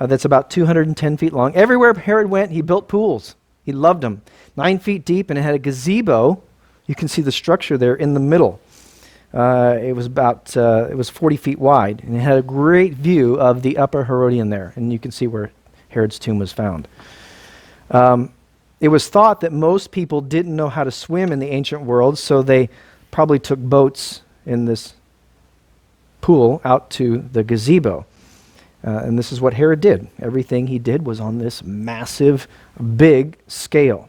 that's about 210 feet long. Everywhere Herod went, he built pools. He loved them. 9 feet deep, and it had a gazebo. You can see the structure there in the middle. It was 40 feet wide, and it had a great view of the upper Herodian there, and you can see where Herod's tomb was found. It was thought that most people didn't know how to swim in the ancient world, so they probably took boats in this pool out to the gazebo. And this is what Herod did. Everything he did was on this massive, big scale.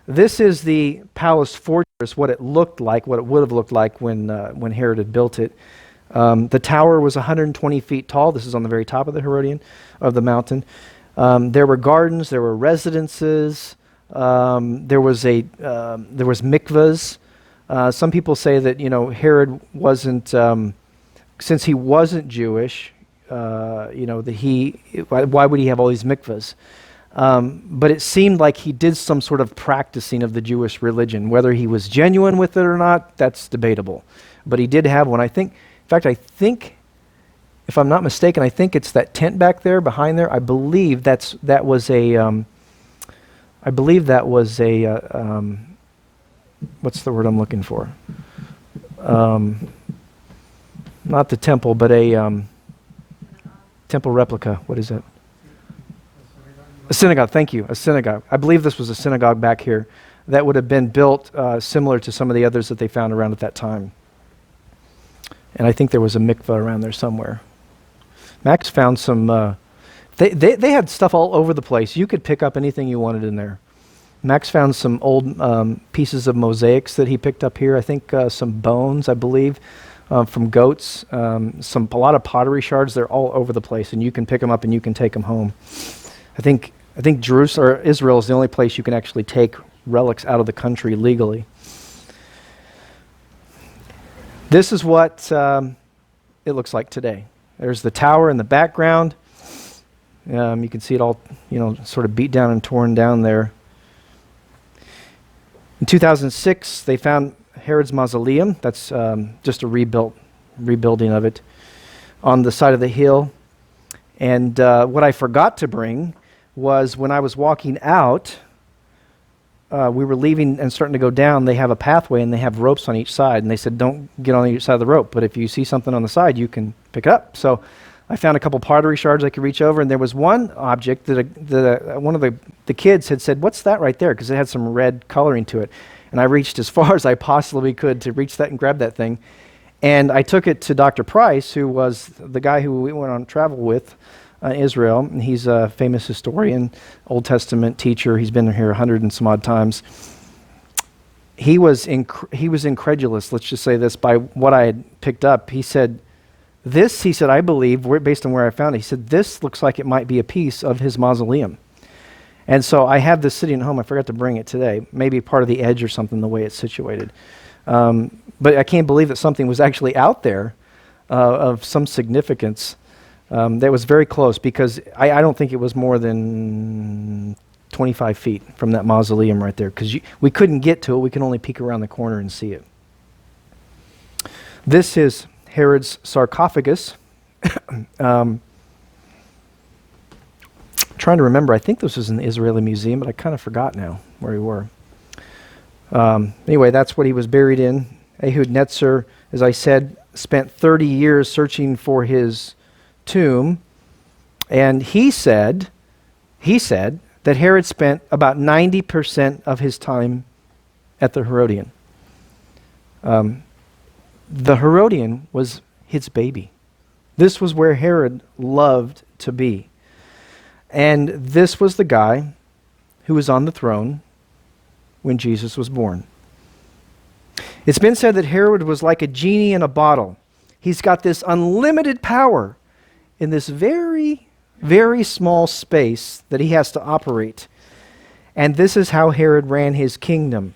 This is the palace fortress, what it looked like, what it would have looked like when Herod had built it. The tower was 120 feet tall. This is on the very top of the Herodian, of the mountain. There were gardens, there were residences, there was mikvahs. Some people say that Herod wasn't, since he wasn't Jewish, why would he have all these mikvahs? But it seemed like he did some sort of practicing of the Jewish religion. Whether he was genuine with it or not, that's debatable. But he did have one. I think, if I'm not mistaken, I think it's that tent back there, behind there. I believe that was a what's the word I'm looking for? Not the temple, but a temple replica. What is it? A synagogue. Thank you. A synagogue. I believe this was a synagogue back here that would have been built similar to some of the others that they found around at that time. And I think there was a mikvah around there somewhere. Max found some, they had stuff all over the place. You could pick up anything you wanted in there. Max found some old pieces of mosaics that he picked up here. I think some bones, I believe, from goats. A lot of pottery shards. They're all over the place, and you can pick them up and you can take them home. I think Jerusalem or Israel is the only place you can actually take relics out of the country legally. This is what it looks like today. There's the tower in the background. You can see it all, sort of beat down and torn down there. In 2006, they found Herod's mausoleum. That's just a rebuilding of it on the side of the hill. And what I forgot to bring was when I was walking out, we were leaving and starting to go down. They have a pathway and they have ropes on each side. And they said, don't get on each side of the rope, but if you see something on the side, you can pick it up. So I found a couple pottery shards I could reach over, and there was one object that one of the kids had said, what's that right there? Because it had some red coloring to it. And I reached as far as I possibly could to reach that and grab that thing. And I took it to Dr. Price, who was the guy who we went on travel with in Israel. And he's a famous historian, Old Testament teacher. He's been here 100 and some odd times. He was incredulous, let's just say this, by what I had picked up. He said, I believe, based on where I found it, he said, this looks like it might be a piece of his mausoleum. And so I have this sitting at home. I forgot to bring it today. Maybe part of the edge or something, the way it's situated. But I can't believe that something was actually out there of some significance that was very close, because I don't think it was more than 25 feet from that mausoleum right there, because we couldn't get to it. We can only peek around the corner and see it. This is Herod's sarcophagus. Trying to remember, I think this was in the Israeli Museum, but I kind of forgot now where we were. Anyway, that's what he was buried in. Ehud Netzer, as I said, spent 30 years searching for his tomb, and he said that Herod spent about 90% of his time at the Herodian. The Herodian was his baby. This was where Herod loved to be. And this was the guy who was on the throne when Jesus was born. It's been said that Herod was like a genie in a bottle. He's got this unlimited power in this very, very small space that he has to operate. And this is how Herod ran his kingdom.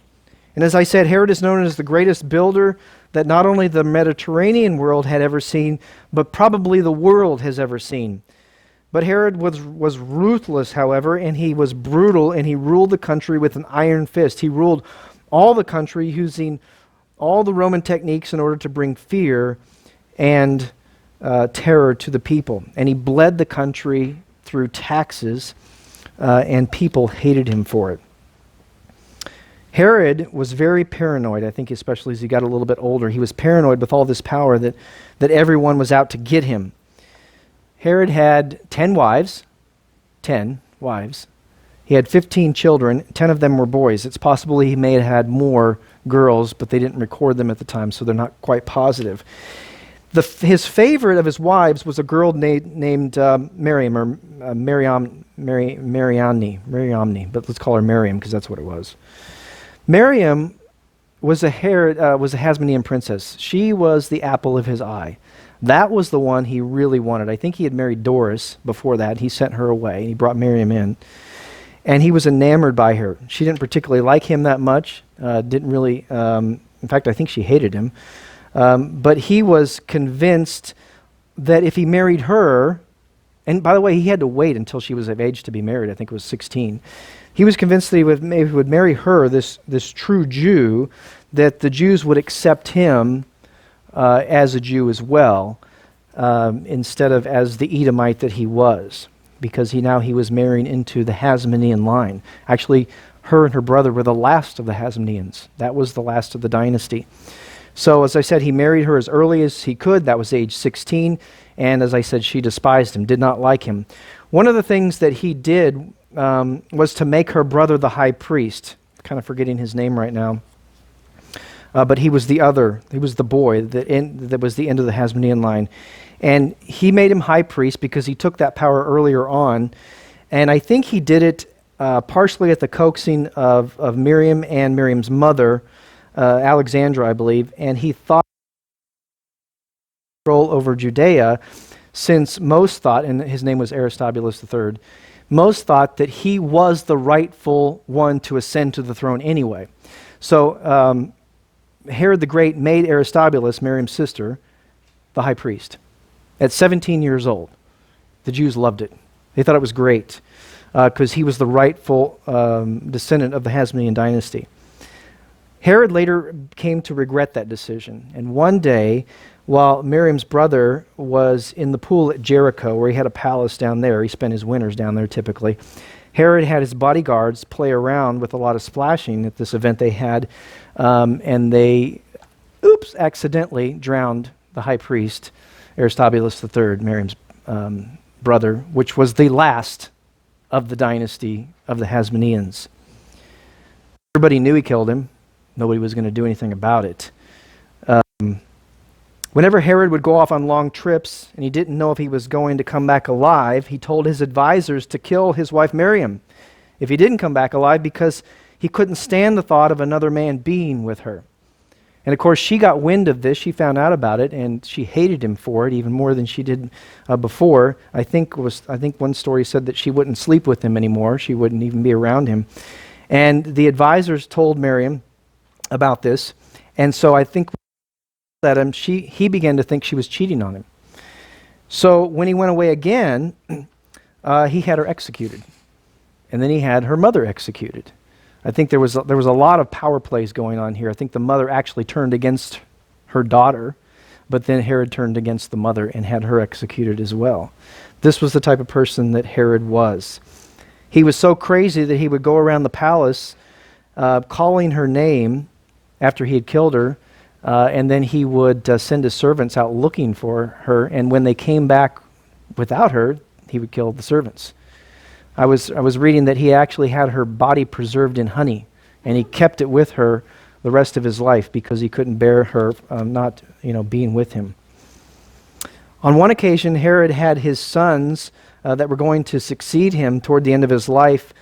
And as I said, Herod is known as the greatest builder that not only the Mediterranean world had ever seen, but probably the world has ever seen. But Herod was ruthless, however, and he was brutal, and he ruled the country with an iron fist. He ruled all the country using all the Roman techniques in order to bring fear and terror to the people. And he bled the country through taxes, and people hated him for it. Herod was very paranoid, I think, especially as he got a little bit older. He was paranoid with all this power that everyone was out to get him. Herod had 10 wives. He had 15 children. 10 of them were boys. It's possible he may have had more girls, but they didn't record them at the time, so they're not quite positive. His favorite of his wives was a girl named Miriam, or Mariamne, but let's call her Miriam because that's what it was. Miriam was a Hasmonean princess. She was the apple of his eye. That was the one he really wanted. I think he had married Doris before that. He sent her away. He brought Miriam in. And he was enamored by her. She didn't particularly like him that much. Didn't really, in fact, I think she hated him. But he was convinced that if he married her, and by the way, he had to wait until she was of age to be married. I think it was 16. He was convinced that he would marry her, this true Jew, that the Jews would accept him as a Jew as well, instead of as the Edomite that he was, because he was marrying into the Hasmonean line. Actually, her and her brother were the last of the Hasmoneans. That was the last of the dynasty. So as I said, he married her as early as he could. That was age 16. And as I said, she despised him, did not like him. One of the things that he did was to make her brother the high priest. Kind of forgetting his name right now. But he was the boy that was the end of the Hasmonean line. And he made him high priest because he took that power earlier on. And I think he did it partially at the coaxing of Miriam and Miriam's mother, Alexandra, I believe. And he thought control over Judea, since most thought, and his name was Aristobulus III, most thought that he was the rightful one to ascend to the throne anyway. So Herod the Great made Aristobulus, Miriam's sister, the high priest at 17 years old. The Jews loved it. They thought it was great because he was the rightful descendant of the Hasmonean dynasty. Herod later came to regret that decision. And one day, while Miriam's brother was in the pool at Jericho, where he had a palace down there, he spent his winters down there typically, Herod had his bodyguards play around with a lot of splashing at this event they had, and they, accidentally drowned the high priest, Aristobulus III, Miriam's brother, which was the last of the dynasty of the Hasmoneans. Everybody knew he killed him. Nobody was going to do anything about it. Whenever Herod would go off on long trips and he didn't know if he was going to come back alive, he told his advisors to kill his wife Miriam if he didn't come back alive, because he couldn't stand the thought of another man being with her. And of course, she got wind of this. She found out about it, and she hated him for it even more than she did before. I think one story said that she wouldn't sleep with him anymore. She wouldn't even be around him. And the advisors told Miriam about this, and so I think that he began to think she was cheating on him. So when he went away again, he had her executed, and then he had her mother executed. I think there was a lot of power plays going on here. I think the mother actually turned against her daughter, but then Herod turned against the mother and had her executed as well. This was the type of person that Herod was. He was so crazy that he would go around the palace calling her name after he had killed her, and then he would send his servants out looking for her, and when they came back without her, he would kill the servants. I was reading that he actually had her body preserved in honey, and he kept it with her the rest of his life because he couldn't bear her not being with him. On one occasion, Herod had his sons that were going to succeed him toward the end of his life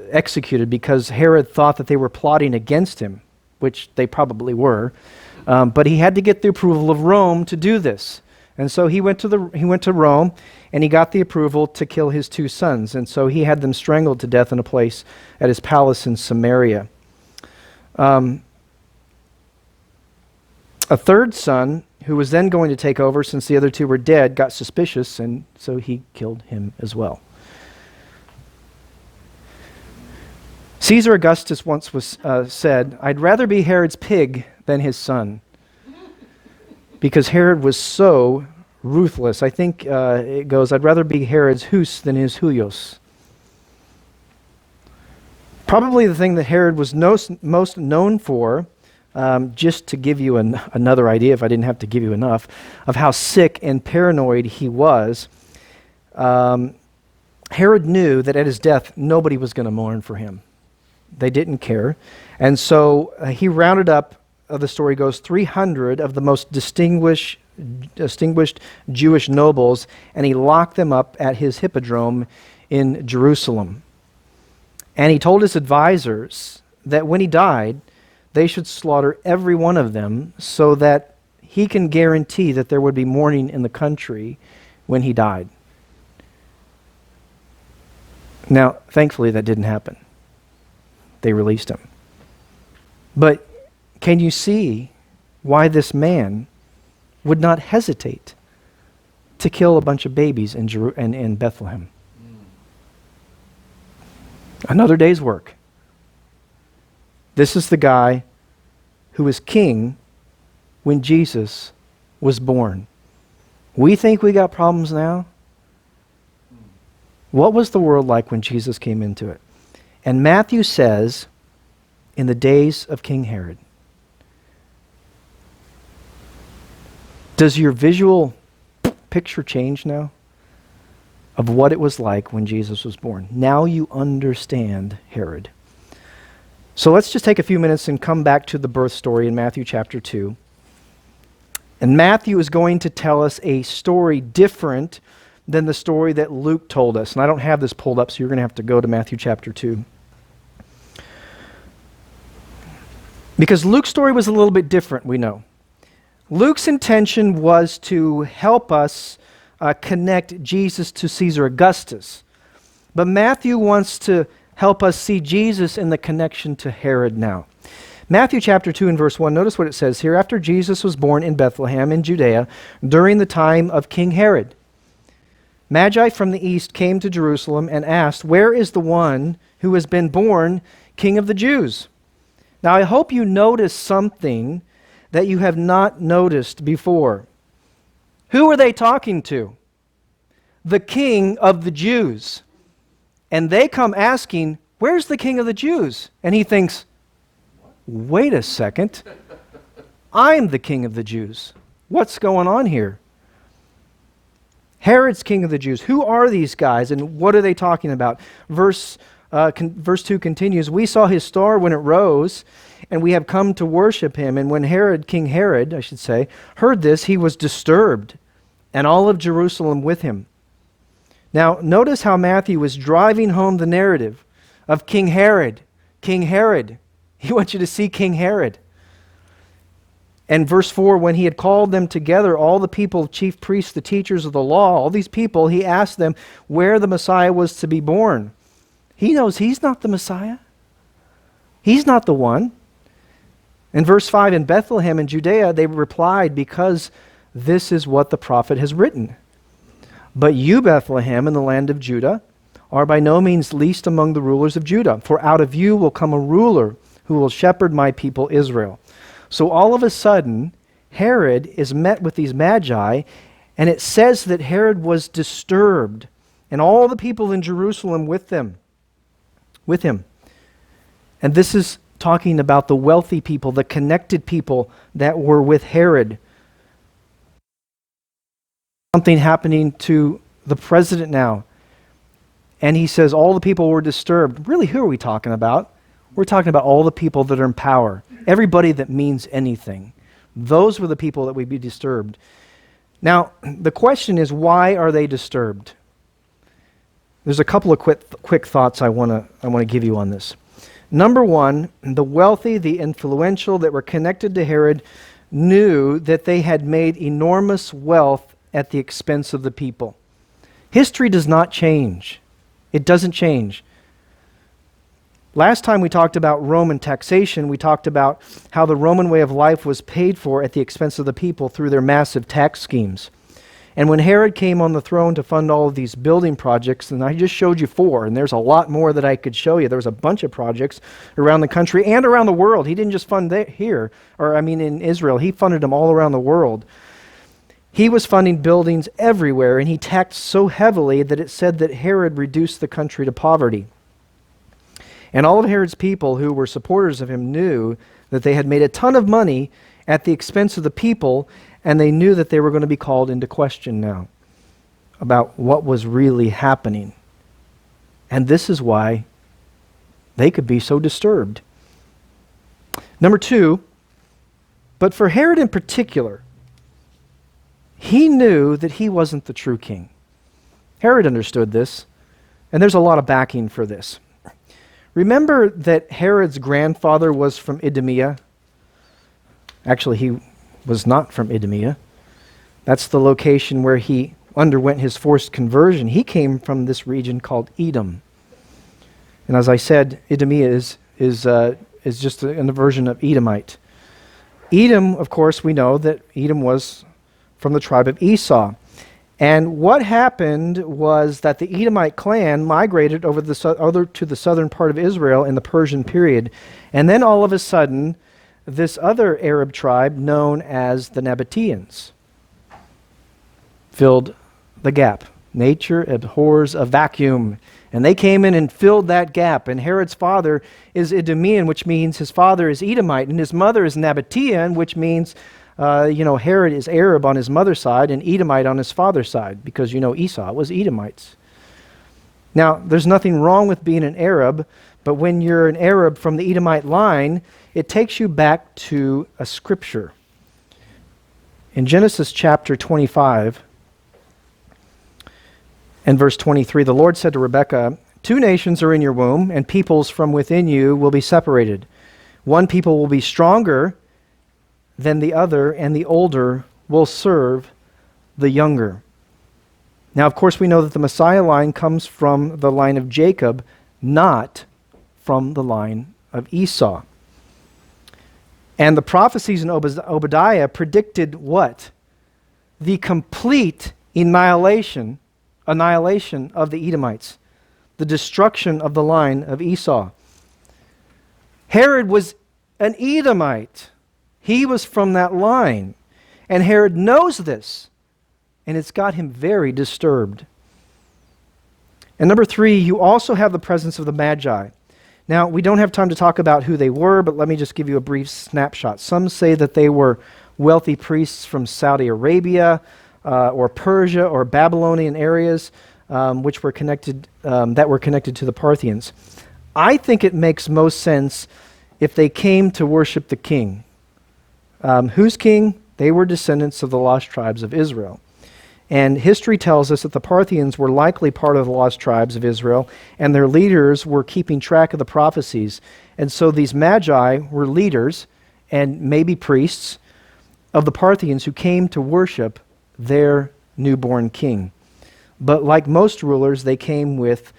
executed, because Herod thought that they were plotting against him, which they probably were, but he had to get the approval of Rome to do this. And so he went to Rome, and he got the approval to kill his two sons. And so he had them strangled to death in a place at his palace in Samaria. A third son, who was then going to take over since the other two were dead, got suspicious, and so he killed him as well. Caesar Augustus once said, "I'd rather be Herod's pig than his son," because Herod was so ruthless. I think it goes, "I'd rather be Herod's hus than his huios." Probably the thing that Herod was most known for, just to give you another idea, if I didn't have to give you enough, of how sick and paranoid he was, Herod knew that at his death, nobody was going to mourn for him. They didn't care. And so he rounded up, the story goes, 300 of the most distinguished Jewish nobles, and he locked them up at his hippodrome in Jerusalem. And he told his advisors that when he died, they should slaughter every one of them so that he can guarantee that there would be mourning in the country when he died. Now, thankfully, that didn't happen. They released him. But can you see why this man would not hesitate to kill a bunch of babies in Bethlehem? Another day's work. This is the guy who was king when Jesus was born. We think we got problems now. What was the world like when Jesus came into it? And Matthew says, in the days of King Herod. Does your visual picture change now of what it was like when Jesus was born? Now you understand Herod. So let's just take a few minutes and come back to the birth story in Matthew chapter 2. And Matthew is going to tell us a story different than the story that Luke told us. And I don't have this pulled up, so you're going to have to go to Matthew chapter 2. Because Luke's story was a little bit different, we know. Luke's intention was to help us connect Jesus to Caesar Augustus. But Matthew wants to help us see Jesus in the connection to Herod now. Matthew chapter 2 and verse 1, notice what it says here. After Jesus was born in Bethlehem in Judea during the time of King Herod, Magi from the east came to Jerusalem and asked, "Where is the one who has been born King of the Jews?" Now I hope you notice something that you have not noticed before. Who are they talking to? The King of the Jews. And they come asking, "Where's the King of the Jews?" And he thinks, wait a second. I'm the King of the Jews. What's going on here? Herod's King of the Jews. Who are these guys and what are they talking about? Verse 2 continues, "We saw his star when it rose, and we have come to worship him. And when King Herod, heard this, he was disturbed, and all of Jerusalem with him." Now, notice how Matthew is driving home the narrative of King Herod. King Herod. He wants you to see King Herod. And verse 4, when he had called them together, all the people, chief priests, the teachers of the law, all these people, he asked them where the Messiah was to be born. He knows he's not the Messiah. He's not the one. In verse 5, in Bethlehem in Judea, they replied, "Because this is what the prophet has written. But you, Bethlehem, in the land of Judah, are by no means least among the rulers of Judah, for out of you will come a ruler who will shepherd my people Israel." So all of a sudden, Herod is met with these magi, and it says that Herod was disturbed, and all the people in Jerusalem with him. And this is talking about the wealthy people, the connected people that were with Herod. Something happening to the president now. And he says all the people were disturbed. Really, who are we talking about? We're talking about all the people that are in power. Everybody that means anything. Those were the people that would be disturbed. Now, the question is, why are they disturbed? There's a couple of quick thoughts I want to give you on this. Number one, the wealthy, the influential that were connected to Herod knew that they had made enormous wealth at the expense of the people. History does not change. It doesn't change. Last time we talked about Roman taxation, we talked about how the Roman way of life was paid for at the expense of the people through their massive tax schemes. And when Herod came on the throne to fund all of these building projects, and I just showed you 4, and there's a lot more that I could show you. There was a bunch of projects around the country and around the world. He didn't just fund in Israel. He funded them all around the world. He was funding buildings everywhere, and he taxed so heavily that it said that Herod reduced the country to poverty. And all of Herod's people who were supporters of him knew that they had made a ton of money at the expense of the people, and they knew that they were going to be called into question now about what was really happening. And this is why they could be so disturbed. Number 2, but for Herod in particular, he knew that he wasn't the true king. Herod understood this, and there's a lot of backing for this. Remember that Herod's grandfather was from Idumea? Actually, he was not from Idumea. That's the location where he underwent his forced conversion. He came from this region called Edom. And as I said, Idumea is just a version of Edomite. Edom, of course, we know that Edom was from the tribe of Esau. And what happened was that the Edomite clan migrated over to the southern part of Israel in the Persian period. And then all of a sudden, this other Arab tribe known as the Nabateans filled the gap. Nature abhors a vacuum. And they came in and filled that gap. And Herod's father is Idumean, which means his father is Edomite. And his mother is Nabatean, which means, Herod is Arab on his mother's side and Edomite on his father's side. Because, Esau was Edomites. Now, there's nothing wrong with being an Arab. But when you're an Arab from the Edomite line, it takes you back to a scripture. In Genesis chapter 25, and verse 23, the Lord said to Rebekah, 2 nations are in your womb, and peoples from within you will be separated. One people will be stronger than the other, and the older will serve the younger. Now, of course, we know that the Messiah line comes from the line of Jacob, not from the line of Esau. And the prophecies in Obadiah predicted what? The complete annihilation of the Edomites, the destruction of the line of Esau. Herod was an Edomite. He was from that line. And Herod knows this, and it's got him very disturbed. And number 3, you also have the presence of the Magi. Now, we don't have time to talk about who they were, but let me just give you a brief snapshot. Some say that they were wealthy priests from Saudi Arabia, or Persia or Babylonian areas, which were connected to the Parthians. I think it makes most sense if they came to worship the king. Whose king? They were descendants of the lost tribes of Israel. And history tells us that the Parthians were likely part of the lost tribes of Israel, and their leaders were keeping track of the prophecies. And so these Magi were leaders and maybe priests of the Parthians who came to worship their newborn king. But like most rulers, they came with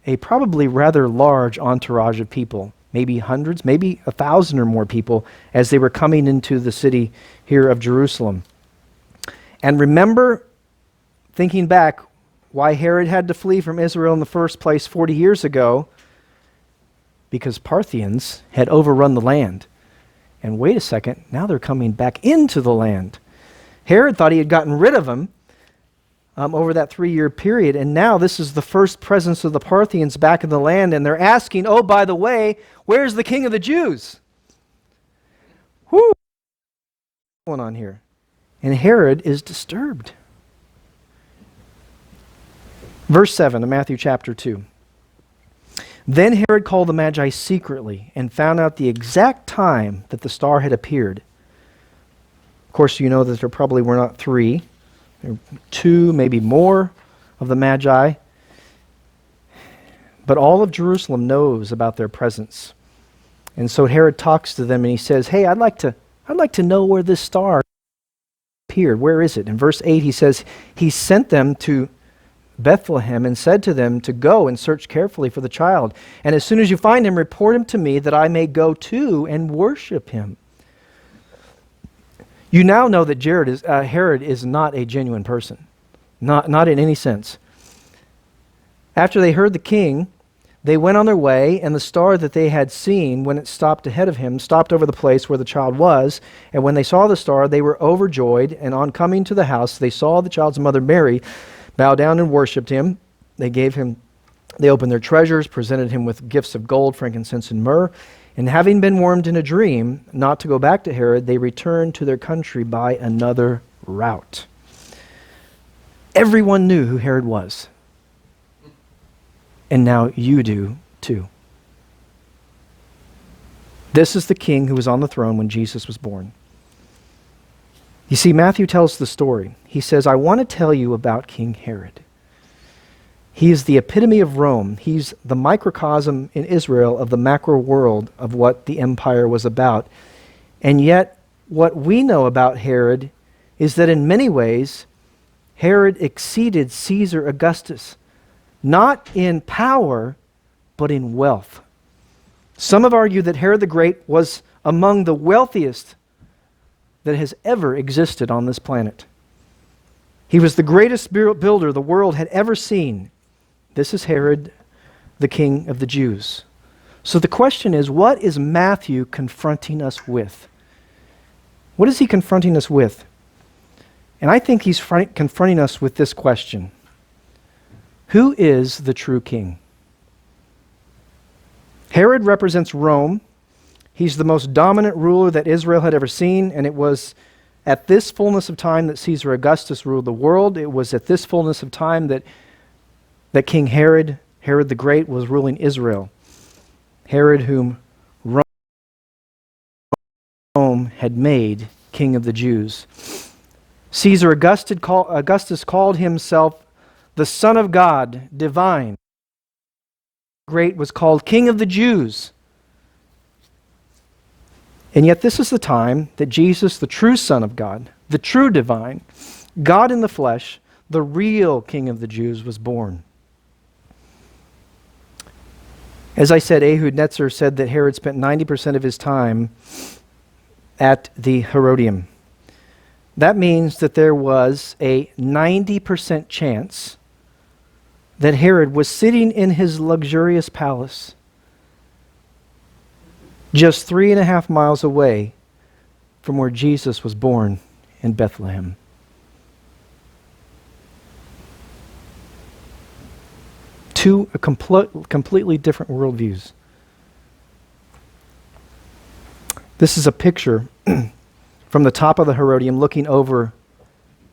a probably rather large entourage of people, maybe hundreds, maybe 1,000 or more people, as they were coming into the city here of Jerusalem. And remember, thinking back, why Herod had to flee from Israel in the first place 40 years ago, because Parthians had overrun the land. And wait a second, now they're coming back into the land. Herod thought he had gotten rid of them over that 3-year period, and now this is the first presence of the Parthians back in the land, and they're asking, oh, by the way, where's the king of the Jews? Whoo! What's going on here? And Herod is disturbed. Verse 7 of Matthew chapter 2. Then Herod called the Magi secretly and found out the exact time that the star had appeared. Of course, you know that there probably were not 3. There were 2, maybe more of the Magi. But all of Jerusalem knows about their presence. And so Herod talks to them and he says, hey, I'd like to know where this star appeared. Where is it? In verse 8 he says, he sent them to Bethlehem and said to them to go and search carefully for the child. And as soon as you find him, report him to me that I may go too and worship him. You now know that Herod is not a genuine person, not in any sense. After they heard the king, they went on their way, and the star that they had seen when it stopped ahead of him stopped over the place where the child was. And when they saw the star, they were overjoyed. And on coming to the house, they saw the child's mother Mary bow down and worshipped him. They opened their treasures, presented him with gifts of gold, frankincense, and myrrh. And having been warned in a dream not to go back to Herod, they returned to their country by another route. Everyone knew who Herod was. And now you do too. This is the king who was on the throne when Jesus was born. You see, Matthew tells the story. He says, I want to tell you about King Herod. He is the epitome of Rome. He's the microcosm in Israel of the macro world of what the empire was about. And yet, what we know about Herod is that in many ways, Herod exceeded Caesar Augustus, not in power, but in wealth. Some have argued that Herod the Great was among the wealthiest that has ever existed on this planet. He was the greatest builder the world had ever seen. This is Herod, the king of the Jews. So the question is, what is Matthew confronting us with? What is he confronting us with? And I think he's confronting us with this question. Who is the true king? Herod represents Rome. He's the most dominant ruler that Israel had ever seen, and it was at this fullness of time that Caesar Augustus ruled the world. It was at this fullness of time that King Herod, Herod the Great, was ruling Israel. Herod, whom Rome had made king of the Jews. Caesar Augustus called himself the Son of God, divine. Great was called King of the Jews. And yet this is the time that Jesus, the true Son of God, the true divine, God in the flesh, the real King of the Jews, was born. As I said, Ehud Netzer said that Herod spent 90% of his time at the Herodium. That means that there was a 90% chance that Herod was sitting in his luxurious palace just 3.5 miles away from where Jesus was born in Bethlehem. Two completely different worldviews. This is a picture from the top of the Herodium looking over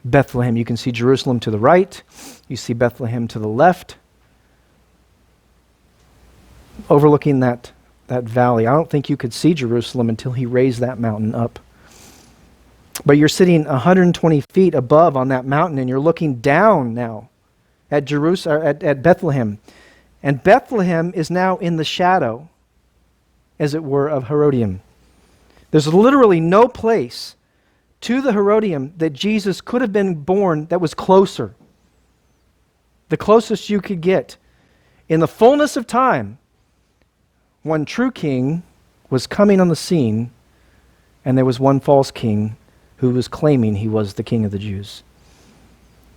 Bethlehem. You can see Jerusalem to the right. You see Bethlehem to the left. Overlooking that valley. I don't think you could see Jerusalem until he raised that mountain up. But you're sitting 120 feet above on that mountain, and you're looking down now at at Bethlehem. And Bethlehem is now in the shadow, as it were, of Herodium. There's literally no place to the Herodium that Jesus could have been born that was closer. The closest you could get. In the fullness of time, one true king was coming on the scene, and there was one false king who was claiming he was the King of the Jews.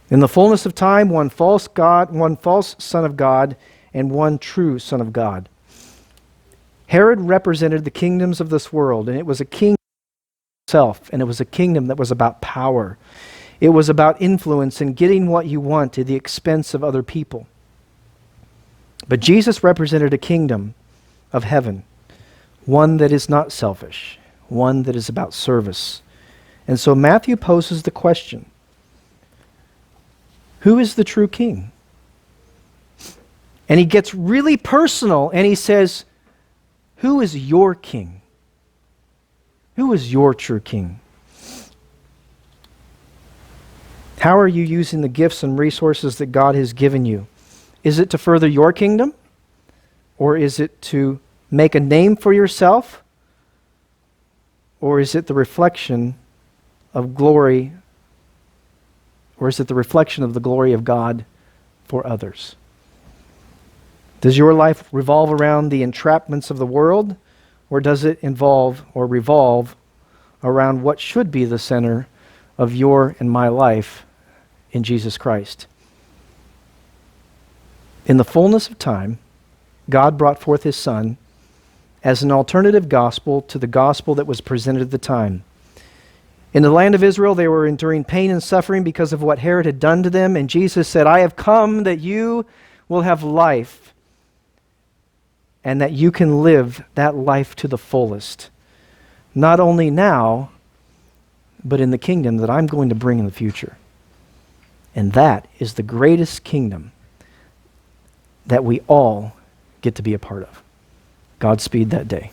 In the fullness of time, one false God, one false Son of God, and one true Son of God. Herod represented the kingdoms of this world, and it was a king himself, and it was a kingdom that was about power. It was about influence and getting what you want at the expense of other people. But Jesus represented a kingdom of heaven, one that is not selfish, one that is about service. And so Matthew poses the question, who is the true king? And he gets really personal, and he says, who is your king? Who is your true king? How are you using the gifts and resources that God has given you? Is it to further your kingdom? Or is it to make a name for yourself? Or is it the reflection of glory? Or is it the reflection of the glory of God for others? Does your life revolve around the entrapments of the world? Or does it involve or revolve around what should be the center of your and my life in Jesus Christ? In the fullness of time, God brought forth his Son as an alternative gospel to the gospel that was presented at the time. In the land of Israel, they were enduring pain and suffering because of what Herod had done to them, and Jesus said, I have come that you will have life, and that you can live that life to the fullest. Not only now, but in the kingdom that I'm going to bring in the future. And that is the greatest kingdom that we all get to be a part of. Godspeed that day.